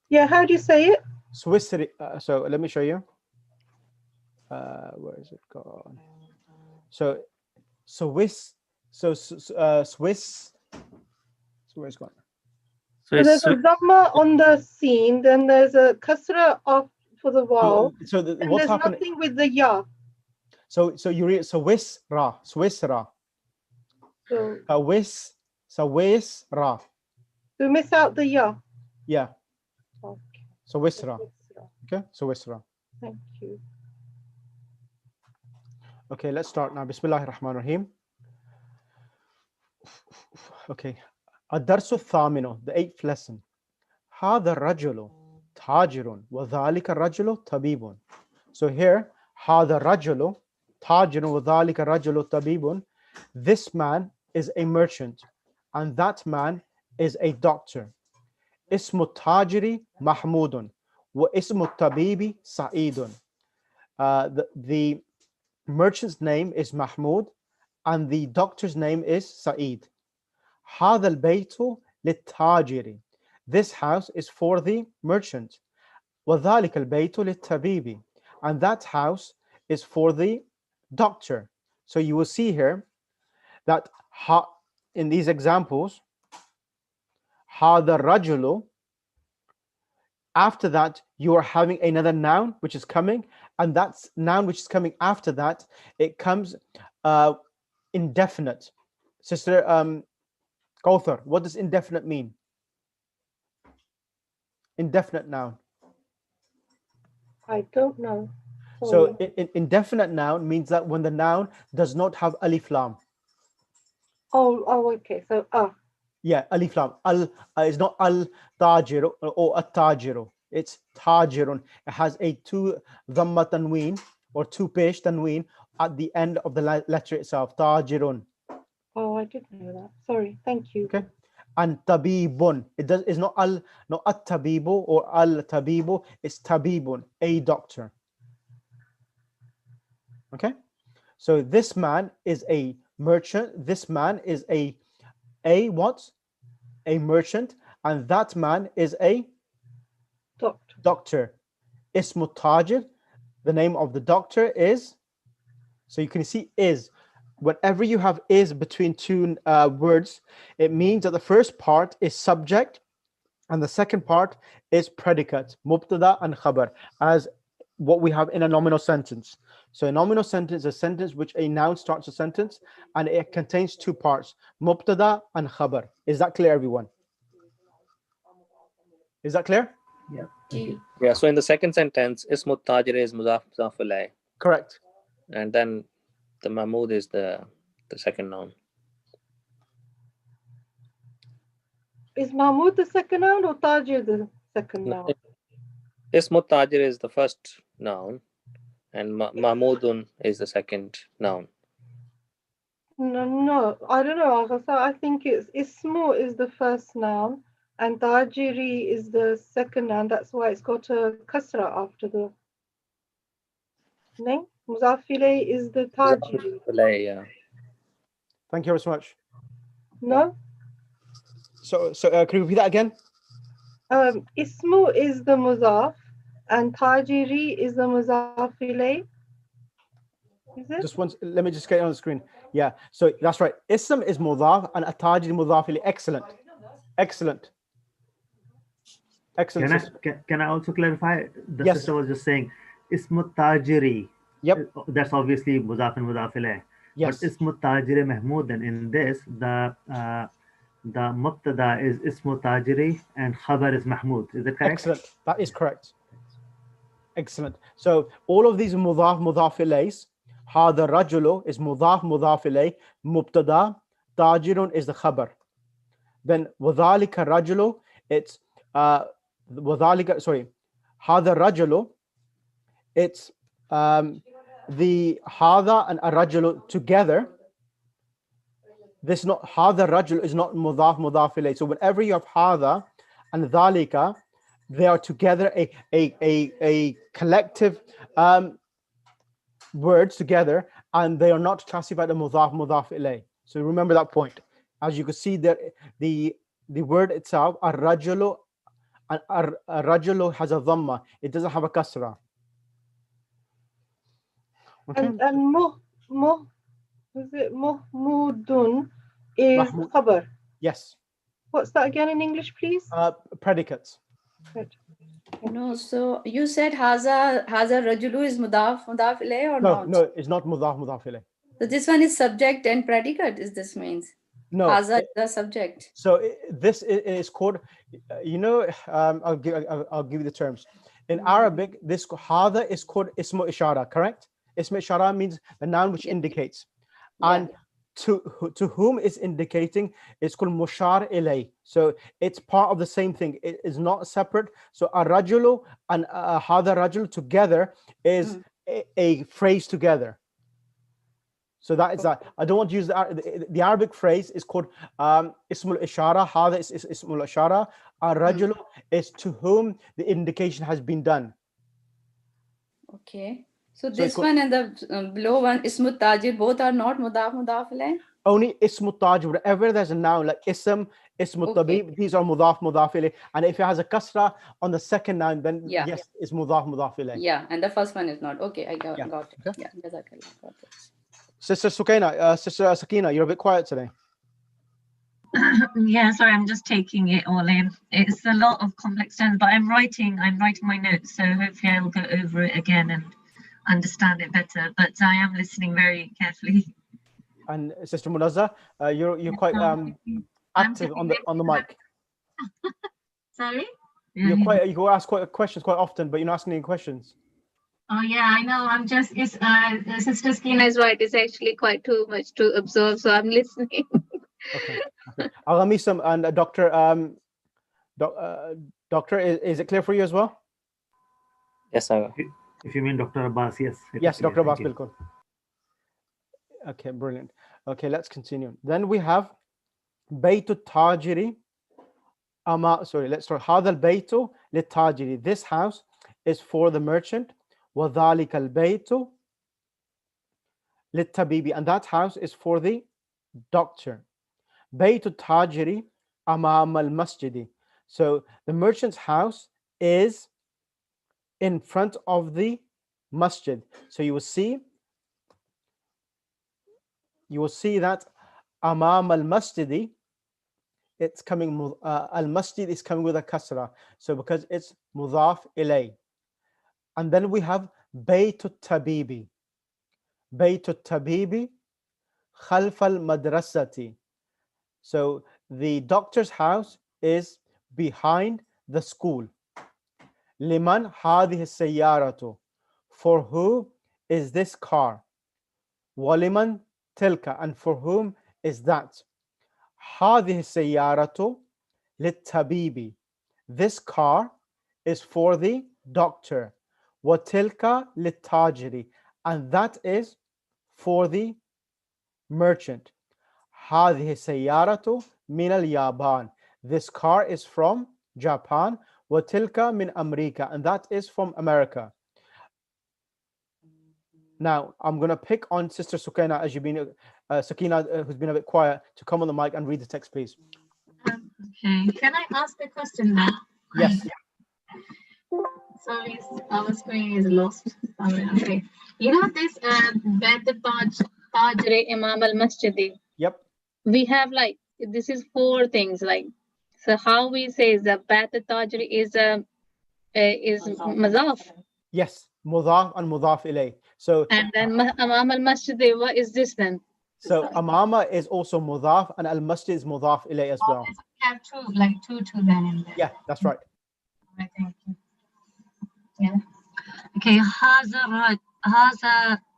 Speaker 2: Yeah, how do you say it?
Speaker 1: Switzerland. So let me show you. Where is it gone? So Swiss. So Swiss. So where's it gone?
Speaker 2: So there's a dhamma on the scene, then there's a kasra off for the vowel.
Speaker 1: So
Speaker 2: and
Speaker 1: what's
Speaker 2: there's
Speaker 1: happening?
Speaker 2: nothing with the ya.
Speaker 1: So you read Swissra.
Speaker 2: So
Speaker 1: Swissra.
Speaker 2: we miss out the ya.
Speaker 1: Yeah.
Speaker 2: Okay.
Speaker 1: Swissra. Okay. Swissra.
Speaker 2: Thank you.
Speaker 1: Okay, let's start now. Bismillahir Rahmanir Rahim. Okay. الدرس الثامن, the 8th lesson. هذا الرجل تاجر وذلك الرجل طبيب. So here, هذا الرجل تاجر وذلك الرجل طبيب. This man is a merchant and that man is a doctor. اسم التاجر محمود واسم الطبيب سعيد. The merchant's name is Mahmoud and the doctor's name is Sa'id. هذا البيت للتاجر. This house is for the merchant. وذلك البيت للطبيب. And that house is for the doctor. So you will see here that in these examples, هذا الرجل, after that you are having another noun which is coming, and that noun which is coming after that, it comes indefinite. Sister Kauthar, what does indefinite mean? Indefinite noun.
Speaker 2: I don't know.
Speaker 1: So indefinite noun means that when the noun does not have alif lam.
Speaker 2: Oh, okay. So
Speaker 1: Yeah, alif lam. Al is not al tajiru or at tajiru. It's tajirun. It has a 2 dhamma tanween or 2 pesh tanween at the end of the letter itself. Tajirun.
Speaker 2: Oh, I didn't know that. Sorry. Thank you.
Speaker 1: Okay. And tabibun. It's not at tabibu or al tabibu. It's tabibun, a doctor. Okay. So this man is a merchant. This man is a what? A merchant, and that man is a
Speaker 2: Doctor.
Speaker 1: doctor. Ismu Tajir, the name of the doctor is. So you can see is. Whenever you have is between two words, it means that the first part is subject and the second part is predicate, mubtada and khabar, as what we have in a nominal sentence. So a nominal sentence is a sentence which a noun starts a sentence and it contains two parts, mubtada and khabar. Is that clear, everyone? Is that clear?
Speaker 3: Yeah.
Speaker 6: Ji.
Speaker 7: Yeah, so in the second sentence, Ismu Tajir is Mudaf Mudaf ilayh,
Speaker 1: Correct.
Speaker 7: and then the Mahmud is the second noun.
Speaker 2: Is Mahmud the second noun or Tajir the second
Speaker 7: No,
Speaker 2: noun?
Speaker 7: Ismu Tajir is the first noun, and Mahmudun is the second noun.
Speaker 2: No, I don't know, Aghasa. I think it's Ismu is the first noun and Tajiri is the second noun. That's why it's got a kasra after the name. Mudaf ilayh is the Tajiri.
Speaker 7: Ilayh, yeah.
Speaker 1: Thank you very much.
Speaker 2: No?
Speaker 1: So can you repeat that again?
Speaker 2: Ismu is the Mudaf and Tajiri is the Mudaf ilayh. Is it?
Speaker 1: Just once, let me just get it on the screen. Yeah, so that's right. Ism is mudaf and Tajir mudaf ilayh. Excellent. Excellent. Excellent. sister.
Speaker 3: Can I also clarify? The
Speaker 1: Yes.
Speaker 3: sister was just saying Ismu Tajiri.
Speaker 1: Yep.
Speaker 3: That's obviously Mudaf and Mudaf ilayh.
Speaker 1: Yes.
Speaker 3: But Ismu Tajiri Mahmud, and in this, the Mubtada is Ismu Tajiri and Khabar is Mahmud. Is that correct?
Speaker 1: Excellent. That is correct. Excellent. So all of these mudaf ilayhs, hada rajulu is mudaf ilayh, mubtada, tajirun is the khabar. Then wadhalika rajulu, it's wadhalika, sorry, hada rajulu, it's the hada and arajulu together. This not hada rajul is not mudaf ilayh. So whenever you have hada and dhalika, they are together a collective words together, and they are not classified as mudaf ilayh. So remember that point. As you can see that the word itself, ar-rajulu, ar-rajulu has a dhamma. It doesn't have a kasra. Okay.
Speaker 2: And is it Muhmudun is
Speaker 1: Mahmud.
Speaker 2: Khabar.
Speaker 1: Yes.
Speaker 2: What's that again in English, please?
Speaker 1: Predicates.
Speaker 6: No, so you said Haza Rajulu is Mudaf ilayh or
Speaker 1: No,
Speaker 6: not?
Speaker 1: no, it's not mudaf ilayh.
Speaker 6: So this one is subject and predicate, is this means?
Speaker 1: No.
Speaker 6: Haza is the subject.
Speaker 1: So this is called, I'll give you the terms. In Arabic, this hada is called ismu ishara, correct? Ismu ishara means the noun which indicates. And to whom is indicating, it's called mushar ilay. So it's part of the same thing. It is not separate. So ar-rajulu and hada rajul together is a phrase together. So that is that. I don't want to use the Arabic phrase is called ismul ishara. Hada is ismul ishara. Ar-rajulu is to whom the indication has been done.
Speaker 6: Okay. So this one and the below one, Ismu Tajir, both are not Mudaf ilayh?
Speaker 1: Only ismu taj, wherever there's a noun like ism, ismu tabib, these are mudaf ilayh. And if it has a kasra on the second noun, then yes, it's mudaf ilayh.
Speaker 6: Yeah, and the first one is not. Okay, I got it.
Speaker 1: Okay.
Speaker 6: Yeah, Jazakallah. Got it.
Speaker 1: Sister Sukaina, Sister Sakina, you're a bit quiet today.
Speaker 4: Yeah, sorry, I'm just taking it all in. It's a lot of complex terms, but I'm writing my notes, so hopefully I'll go over it again and understand it better. But I am listening very carefully.
Speaker 1: And Sister Munazza, you're quite active on the mic.
Speaker 4: Sorry?
Speaker 1: You ask quite questions quite often, but you're not asking any questions.
Speaker 4: Oh yeah, I know. I'm just Sister Skina is right. It's actually quite too much to absorb, so I'm listening.
Speaker 1: Okay. Al-Ghamisam and Doctor, Doctor, is it clear for you as well?
Speaker 7: Yes, sir.
Speaker 3: If you mean Dr. Abbas, yes.
Speaker 1: Yes, Dr. Abbas, bilkul. Okay, brilliant. Okay, let's continue. Then we have Baytu Tajiri. Let's start. Hadha al-Baytu lit-Tajiri. This house is for the merchant. وَذَلِكَ الْبَيْتُ lit-Tabibi. And that house is for the doctor. Baytu Tajiri amam al-Masjidi. So the merchant's house is in front of the masjid. So you will see that amam al-masjidi, it's coming, al-masjid is coming with a kasra. So because it's mudaf ilay. And then we have bayt al-tabibi. Bayt al-tabibi khalf al-madrasati. So the doctor's house is behind the school. Liman hadhihi sayyaratu. For who is this car? Waliman tilka. And for whom is that? Hadhihi sayyaratu lit-tabibi. This car is for the doctor. Watilka lit-tajiri. And that is for the merchant. هذه السيارة من اليابان. This car is from Japan. وتلك من أمريكا. And that is from America. Now, I'm going to pick on Sister Sukaina, as you've been, Sakina, who's been a bit quiet, to come on the mic and read the text, please.
Speaker 4: Okay, can I ask the question now?
Speaker 1: Yes.
Speaker 4: Sorry, our screen is lost. Okay, you know this Bet Tajri Imam Al Masjidi.
Speaker 1: Yep.
Speaker 4: We have like, this is 4 things like, so how we say the Bet Tajri is mazaf.
Speaker 1: Yes, mudaf and mudaf ilay. So
Speaker 4: And then Imam Al Masjidi, what is this then?
Speaker 1: so amama is also mudaf and al-masjid is mudaf ilay as well.
Speaker 4: We have two then in there.
Speaker 1: Yeah, that's right.
Speaker 4: Right, thank you. Yeah. Okay.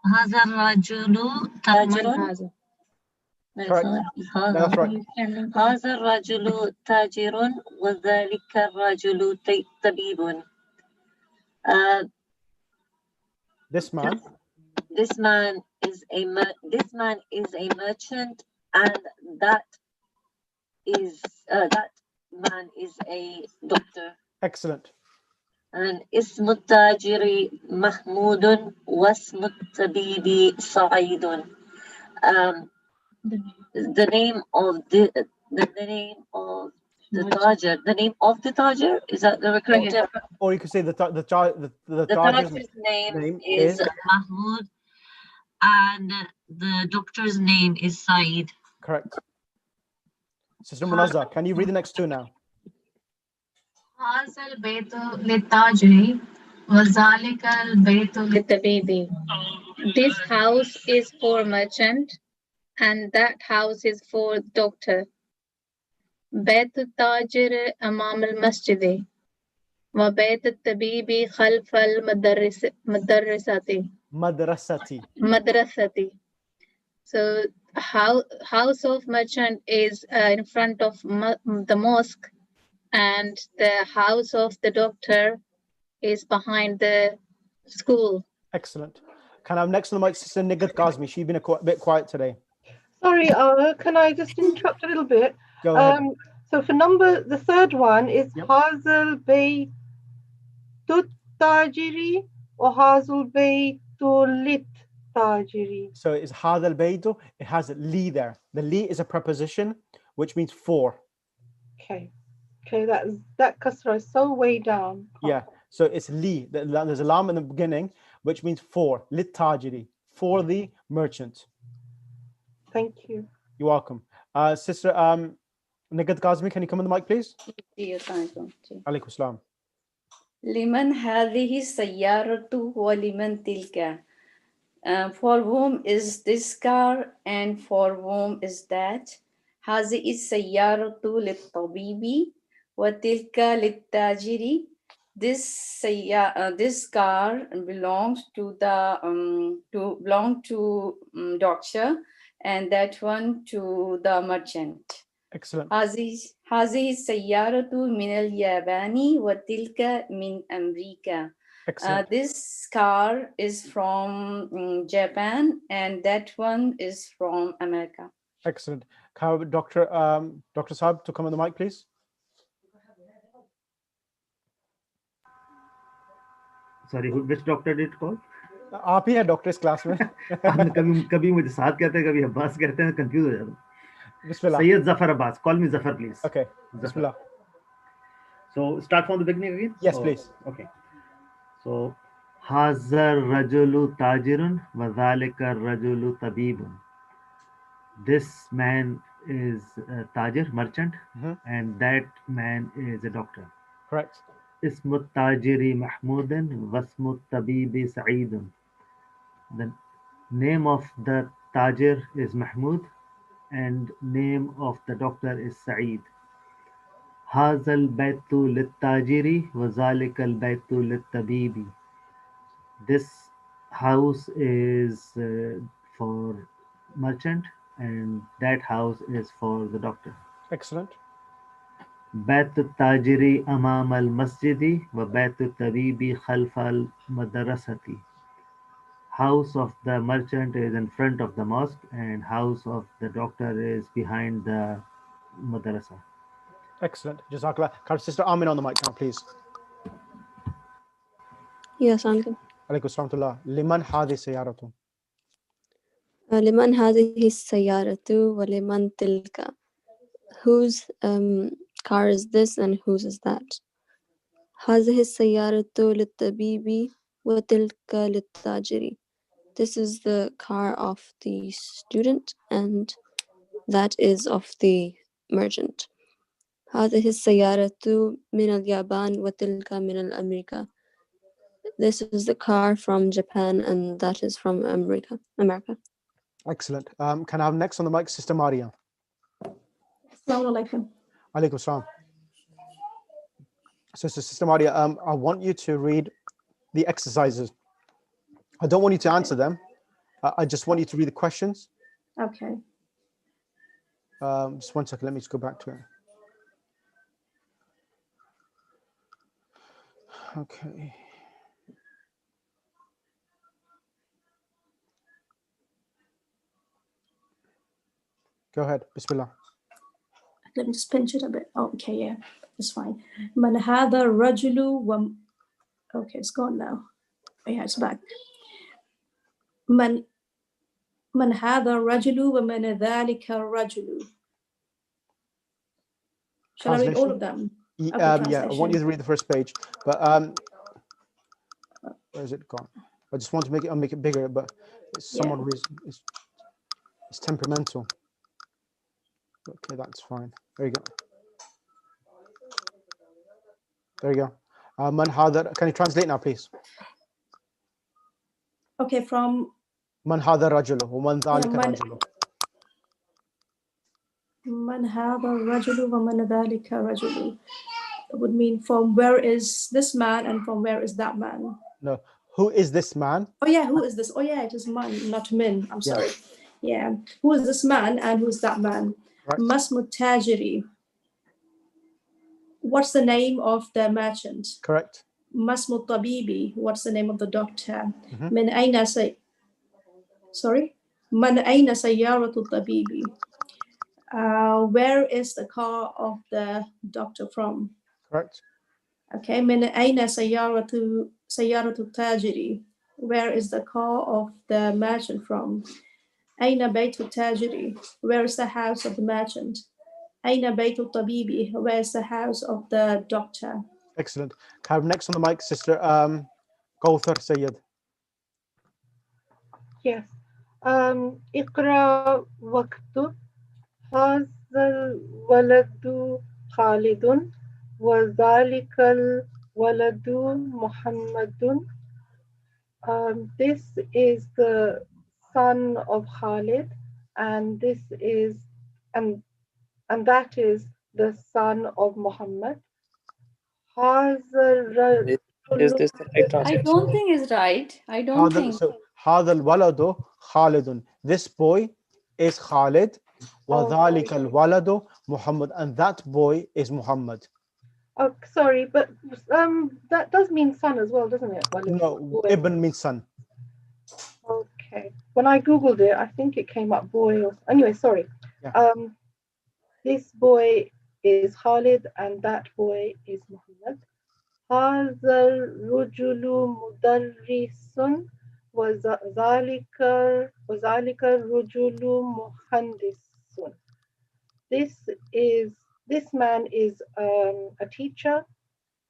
Speaker 4: هذا الرجل تاجر.
Speaker 1: Correct. That's right.
Speaker 4: هذا الرجل تاجر وذلك الرجل طبيب.
Speaker 1: This man
Speaker 4: is a merchant, and that man is a doctor.
Speaker 1: Excellent.
Speaker 4: And اسم التاجر محمود واسم الطبيب سعيد. The name of the Tajir, is that the correct term?
Speaker 1: Or you could say the
Speaker 4: Tajir's name is Mahmoud, and the doctor's name is Saeed.
Speaker 1: Correct. Sister Munazza, can you read the next 2 now?
Speaker 4: هذا البيت للتاجر وذلك البيت للطبيب. This house is for merchant, and that house is for doctor. بيت التاجر أمام المسجد وبيت الطبيب خلف مدرسة. So house of merchant is in front of the mosque, and the house of the doctor is behind the school.
Speaker 1: Excellent. Can I have next on the mic Sister Nigat Kazmi? She's been a bit quiet today.
Speaker 2: Sorry, can I just interrupt a little bit?
Speaker 1: Go ahead.
Speaker 2: So for the 3rd one is Hazal Bay Tut Tajiri or Hazal Bay Tulit Tajiri.
Speaker 1: So it's Hadal Baydo. It has li there. The li is a preposition which means for.
Speaker 2: Okay, that kasra is so way down.
Speaker 1: Yeah, so it's li. There's a lam in the beginning, which means for. Lit tajiri, for the merchant.
Speaker 2: Thank you.
Speaker 1: You're welcome. Sister Nigat Kazmi, can you come on the mic, please? Alaikum salam.
Speaker 6: Liman hadhihi sayyaratu wa liman tilka. For whom is this car and for whom is that? Hadhihi sayyaratu lit-tabibi wa tilka lit-tajiri. This car belongs to the doctor, and that one to the merchant.
Speaker 1: Excellent.
Speaker 6: هذه السيارة من اليابان وتلك من أمريكا.
Speaker 1: Excellent.
Speaker 6: This car is from Japan, and that one is from America.
Speaker 1: Excellent. Can I have Dr. Saab to come on the mic, please?
Speaker 3: Sorry, which doctor did it call?
Speaker 1: आप ही हैं doctors class में.
Speaker 3: कभी मुझे साथ कहते हैं, कभी अब्बास कहते हैं, कंफ्यूज हो जाता हूँ.
Speaker 1: Bismillah.
Speaker 3: Sayyid Zafar Abbas. Call me Zafar, please.
Speaker 1: Okay. Bismillah.
Speaker 3: So start from the beginning again?
Speaker 1: Yes, please.
Speaker 3: Okay. So, هذا الرجل تاجر وذلك الرجل طبيب. This man is a tajir, merchant,
Speaker 1: Mhm.
Speaker 3: and that man is a doctor.
Speaker 1: Correct.
Speaker 3: اسم التاجر محمود واسم الطبيب سعيد. The name of the tajir is Mahmoud and name of the doctor is Saeed. هذا البيت للتاجر وذلك البيت للطبيب. This house is for merchant and that house is for the doctor.
Speaker 1: Excellent.
Speaker 3: بيت التاجر أمام المسجد وبيت الطبيب خلف المدرسة. House of the merchant is in front of the mosque and house of the doctor is behind the madrasa.
Speaker 1: Excellent. Jazakallah. Can I have Sister Amin on the mic now, please?
Speaker 8: Yes, Uncle.
Speaker 1: Alaykum salam. Liman hadi sayaratu.
Speaker 8: لمن هذه السيارة ولمن تلك? Whose car is this and whose is that? هذه السيارة للطبيب وتلك للتاجر. This is the car of the student and that is of the merchant. هذه السيارة من اليابان وتلك من أمريكا. This is the car from Japan and that is from America.
Speaker 1: Excellent. Can I have next on the mic Sister Maria?
Speaker 9: Assalamu alaikum.
Speaker 1: Alaykum salam. So Sister Maria, I want you to read the exercises. I don't want you to answer them. I just want you to read the questions.
Speaker 9: Okay.
Speaker 1: Just 1 second. Let me just go back to it. Okay. Go ahead. Bismillah.
Speaker 9: Let me just pinch it a bit. Oh, okay, yeah, it's fine. Man hadha rajulu wa. Okay, it's gone now. Oh, yeah, it's back. Man hadha rajulu wa man dhalika rajulu. Shall I read all of them?
Speaker 1: Yeah, I want you to read the first page, but where is it gone? I just want to make it bigger, but it's someone reason it's temperamental. Okay, that's fine. There you go. There you go. Man hadha, can you translate now, please?
Speaker 9: Okay, from
Speaker 1: Man hadha rajulu wa man dhalika rajulu.
Speaker 9: Man hadha rajulu wa man dhalika rajulu. It would mean from where is this man and from where is that man?
Speaker 1: No, who is this man?
Speaker 9: Oh yeah, who is this? Oh yeah, it is man, not min. I'm sorry. Yeah, who is this man and who is that man?
Speaker 1: Right.
Speaker 9: Masmut tajiri. What's the name of the merchant?
Speaker 1: Correct.
Speaker 9: Masmut tabibi. What's the name of the doctor?
Speaker 1: Mhm.
Speaker 9: Min aina sorry? Man aina sayyaratu tabibi. Where is the car of the doctor from?
Speaker 1: Correct.
Speaker 9: Okay, min aina sayyaratu tajiri. Where is the car of the merchant from? Aina baytu tajiri. Where is the house of the merchant? Aina baytu tabibi. Where is the house of the doctor?
Speaker 1: Excellent. Can I have next on the mic, Sister Kawthar Sayyid.
Speaker 2: Yes. اقرأ واكتب هذا الولد خالد وذلك الولد محمد. This is the son of Khalid and this is and that is the son of Muhammad.
Speaker 7: Is this the right
Speaker 6: I
Speaker 7: translation?
Speaker 6: don't think it's right. I don't think.
Speaker 1: So هذا الولد خالد. This boy is Khalid. وذلك الولد Muhammad, and that boy is Muhammad.
Speaker 2: Oh, sorry, but that does mean son as well, doesn't it?
Speaker 1: No,
Speaker 2: boy.
Speaker 1: Ibn means son.
Speaker 2: Okay. When I googled it, I think it came up boy. Anyway, sorry.
Speaker 1: Yeah.
Speaker 2: This boy is Khalid, and that boy is Muhammad. هذا الرجل مدرس وذلك الرجل مهندس. This man is a teacher,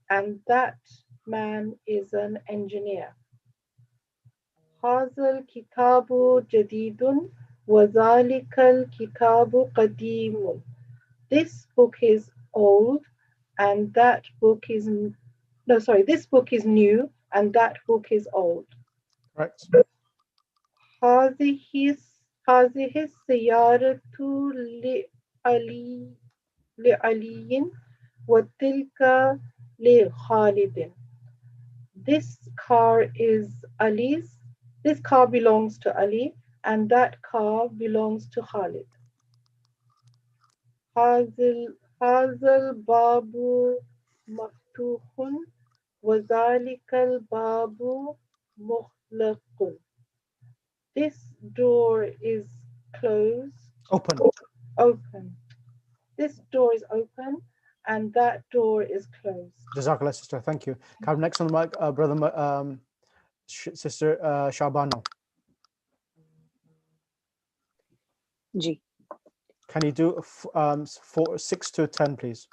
Speaker 2: and that man is an engineer. هذا الكتاب جديد وذلك الكتاب قديم. This book is old and that book is this book is new and that book is old.
Speaker 1: Correct.
Speaker 2: هذه السيارة لعلي وتلك لخالد. This car is Ali's. This car belongs to Ali and that car belongs to Khalid. هذا الباب مفتوح وذلك الباب مغلق. This door is closed. Open. This door is open and that door is closed.
Speaker 1: Jazakallah, sister. Thank you. Come next on the mic, brother, sister Shabana.
Speaker 5: Ji.
Speaker 1: Can you do 6 to 10, please?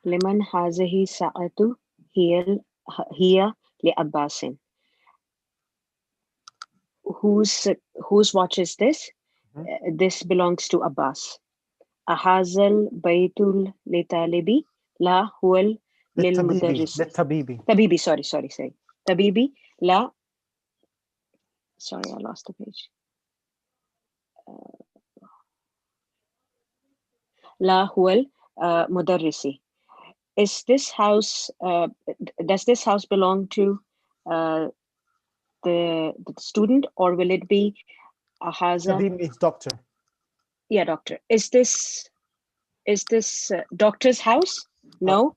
Speaker 5: لمن هذه الساعة هي لعباس. Whose watch is this? This belongs to Abbas. أهذا البيت لطالبي لا هو للمدرس. طبيبي. Sorry. طبيبي لا. Sorry, I lost the page. لا هو المدرسي. Is this house? Does this house belong to the student, or will it be Ahaza?
Speaker 1: Tabib means doctor.
Speaker 5: Yeah, doctor. Is this doctor's house? No.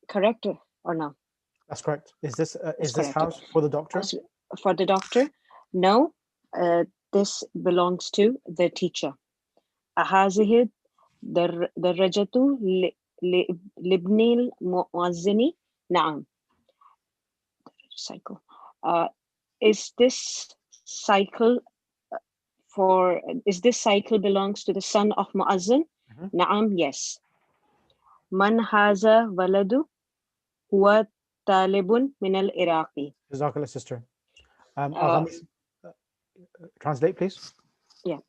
Speaker 5: Correct or no?
Speaker 1: That's correct. Is this house for the doctor?
Speaker 5: For the doctor? No. This belongs to the teacher. أهذه درجة لابن المؤذن. نعم. Cycle. Is this cycle belongs to the son of Muazzin? نعم. Yes. من هذا ولد هو طالب من العراق.
Speaker 1: Jazakallah, sister. Translate, please.
Speaker 5: Yeah.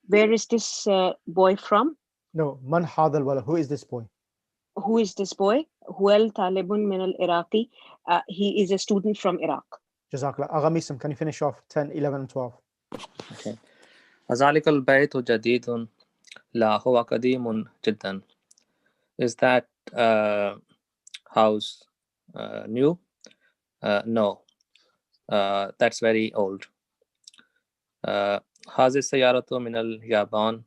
Speaker 5: Where is this boy from?
Speaker 1: No, man hadha al-walad. Who is this boy?
Speaker 5: Who is this boy? Huwa talibun min al-Iraqi. He is a student from Iraq.
Speaker 1: Jazakallah. Agha, can you finish off 10, 11, and 12?
Speaker 7: Okay. ذلك البيت جديد لا هو قديم جدا. Is that house new? No. That's very old. هذه السيارة من اليابان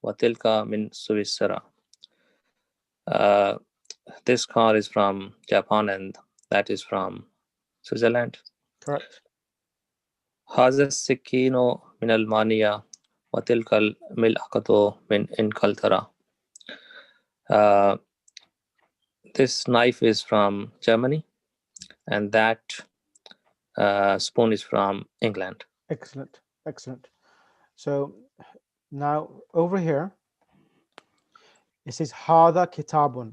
Speaker 7: وتلك من سويسرا. This car is from Japan and that is from Switzerland.
Speaker 1: Correct.
Speaker 7: هذا السكين من ألمانيا وتلك الملحقة من إنجلترا. This knife is from Germany and that spoon is from England.
Speaker 1: Excellent. So now over here, it says Hada Kitabun.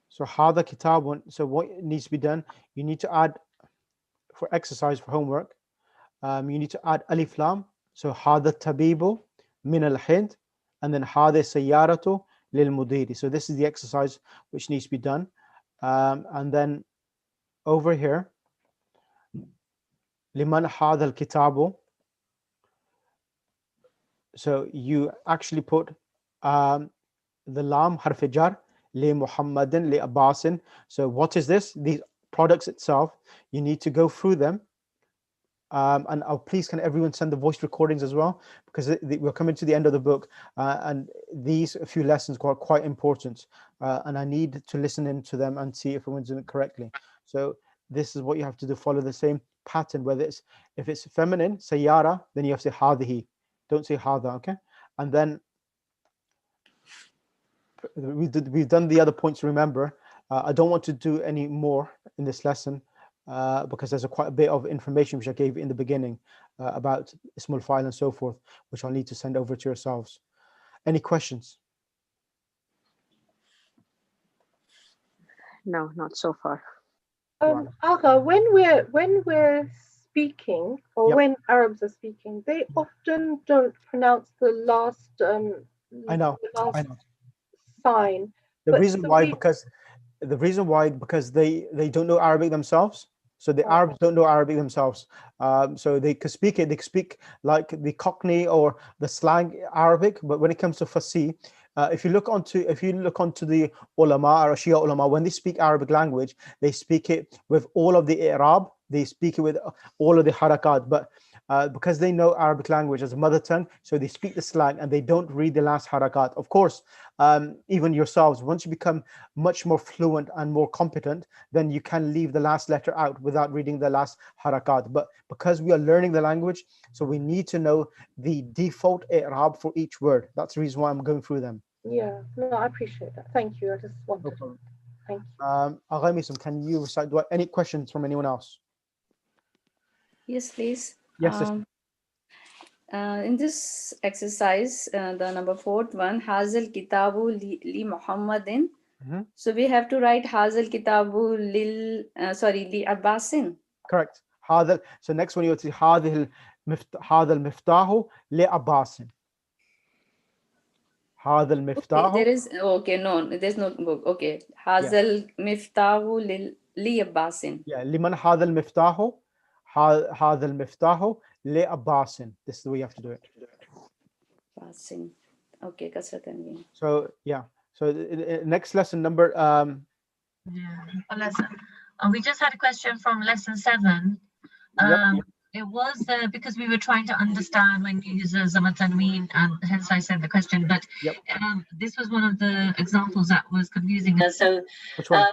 Speaker 1: So Hada Kitabun. So what needs to be done? You need to add, for exercise, for homework, you need to add Alif Lam. So Hada Tabibu min al Hind, and then Hada Sayyaratu lil Mudiri. So this is the exercise which needs to be done. And then over here, Liman Hada al Kitabu. So you actually put the lam harf jar li Muhammadin li Abbasin. So what is this? These products itself, you need to go through them. And please, can everyone send the voice recordings as well, because we're coming to the end of the book, and these few lessons are quite important, and I need to listen into them and see if everyone's doing it correctly. So this is what you have to do. Follow the same pattern. Whether if it's feminine, sayyara, then you have to say hadhihi. Don't say hada, okay? And then we've done the other points. Remember, I don't want to do any more in this lesson because there's quite a bit of information which I gave in the beginning about Ismul Fa'il and so forth, which I'll need to send over to yourselves. Any questions?
Speaker 5: No, not so far.
Speaker 1: Right.
Speaker 2: Agha, when we're speaking, or
Speaker 1: Yep.
Speaker 2: when Arabs are speaking, they often don't pronounce the last
Speaker 1: I know.
Speaker 2: the last
Speaker 1: I know.
Speaker 2: sign.
Speaker 1: The
Speaker 2: But
Speaker 1: reason
Speaker 2: so
Speaker 1: why,
Speaker 2: we-
Speaker 1: because they don't know Arabic themselves. So the
Speaker 2: Oh.
Speaker 1: Arabs don't know Arabic themselves. So they could speak it. They could speak like the Cockney or the slang Arabic. But when it comes to Farsi, if you look onto the ulama or Shia ulama, when they speak Arabic language, they speak it with all of the i'rab. They speak it with all of the harakat. But because they know Arabic language as a mother tongue, so they speak the slang and they don't read the last harakat. Of course, even yourselves, once you become much more fluent and more competent, then you can leave the last letter out without reading the last harakat. But because we are learning the language, so we need to know the default i'rab for each word. That's the reason why I'm going through them.
Speaker 2: Yeah, no, I appreciate that. Thank you. I just wanted.
Speaker 1: No problem.
Speaker 2: Thank you.
Speaker 1: Agha Misum, can you recite dua? Any questions from anyone else?
Speaker 6: Yes, please.
Speaker 1: Yes, sister.
Speaker 6: In this exercise, the number 4th one, Hazal Kitabu li Muhammadin.
Speaker 1: Mhm.
Speaker 6: So we have to write Hazal Kitabu li Abbasin.
Speaker 1: Correct. So next one you would see هذا المفتاح لعباس. هذا
Speaker 6: Okay,
Speaker 1: المفتاح.
Speaker 6: there is no, there's no book. Okay, Hazal Miftahu li Abbasin.
Speaker 1: Yeah, لمن هذا المفتاح هذا المفتاح لعباس. This is the way you have to do it.
Speaker 6: Abbasin. Okay, kasrat tanween.
Speaker 1: So yeah. So next lesson number
Speaker 10: Lesson. We just had a question from lesson 7. It was because we were trying to understand when you use Zama Tanween, and hence I said the question. But this was one of the examples that was confusing us. So,
Speaker 1: which one?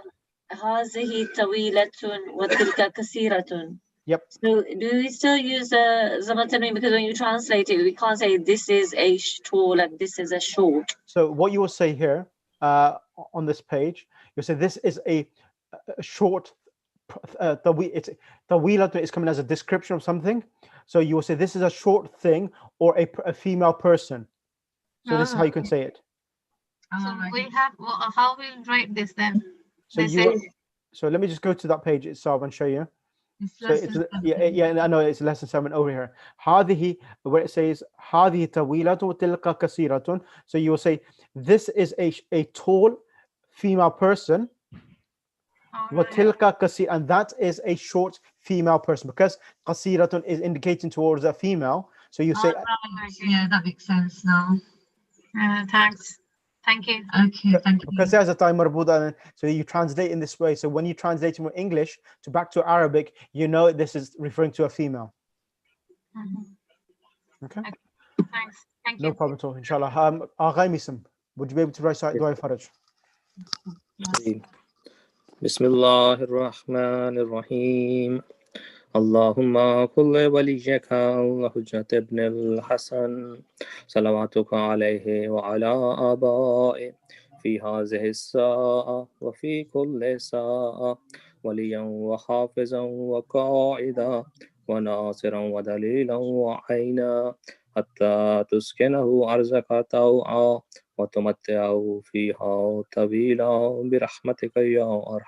Speaker 10: هذه طويلة وتلك قصيرة.
Speaker 1: Yep.
Speaker 10: So do we still use Zama Tanween, because when you translate it, we can't say this is a tall and this is a short.
Speaker 1: So what you will say here on this page, you say this is a short. Tawila is coming as a description of something. So you will say this is a short thing or a female person. So this is how you can say it.
Speaker 4: So we have, how we'll write this then?
Speaker 1: So let me just go to that page itself and show you. So it's I know it's lesson 7 over here. هذه, where it says هذه طويلة وتلك قصيرة. So you will say this is a tall female person. وتلك قصيرة, and that is a short female person, because قصيرة is indicating towards a female. So you say
Speaker 10: yeah, that makes sense now.
Speaker 4: Thanks. Thank you.
Speaker 10: Okay, thank you.
Speaker 1: Because there's a time marbuta, so you translate in this way. So when you translate from English to back to Arabic, you know this is referring to a female. Okay.
Speaker 4: Thanks. Thank you.
Speaker 1: No problem at all. Inshallah. Agha Misum, would you be able to recite Dua Faraj?
Speaker 7: بسم الله الرحمن الرحيم اللهم كل وليك الحجة ابن الحسن صلواتك عليه وعلى آبائه في هذه الساعة وفي كل ساعة وليا وحافظا وقائدا وناصرا ودليلا وعينا حتى تسكنه أرزك طوعا وتمتعه فيها طويلا برحمتك يا أرحم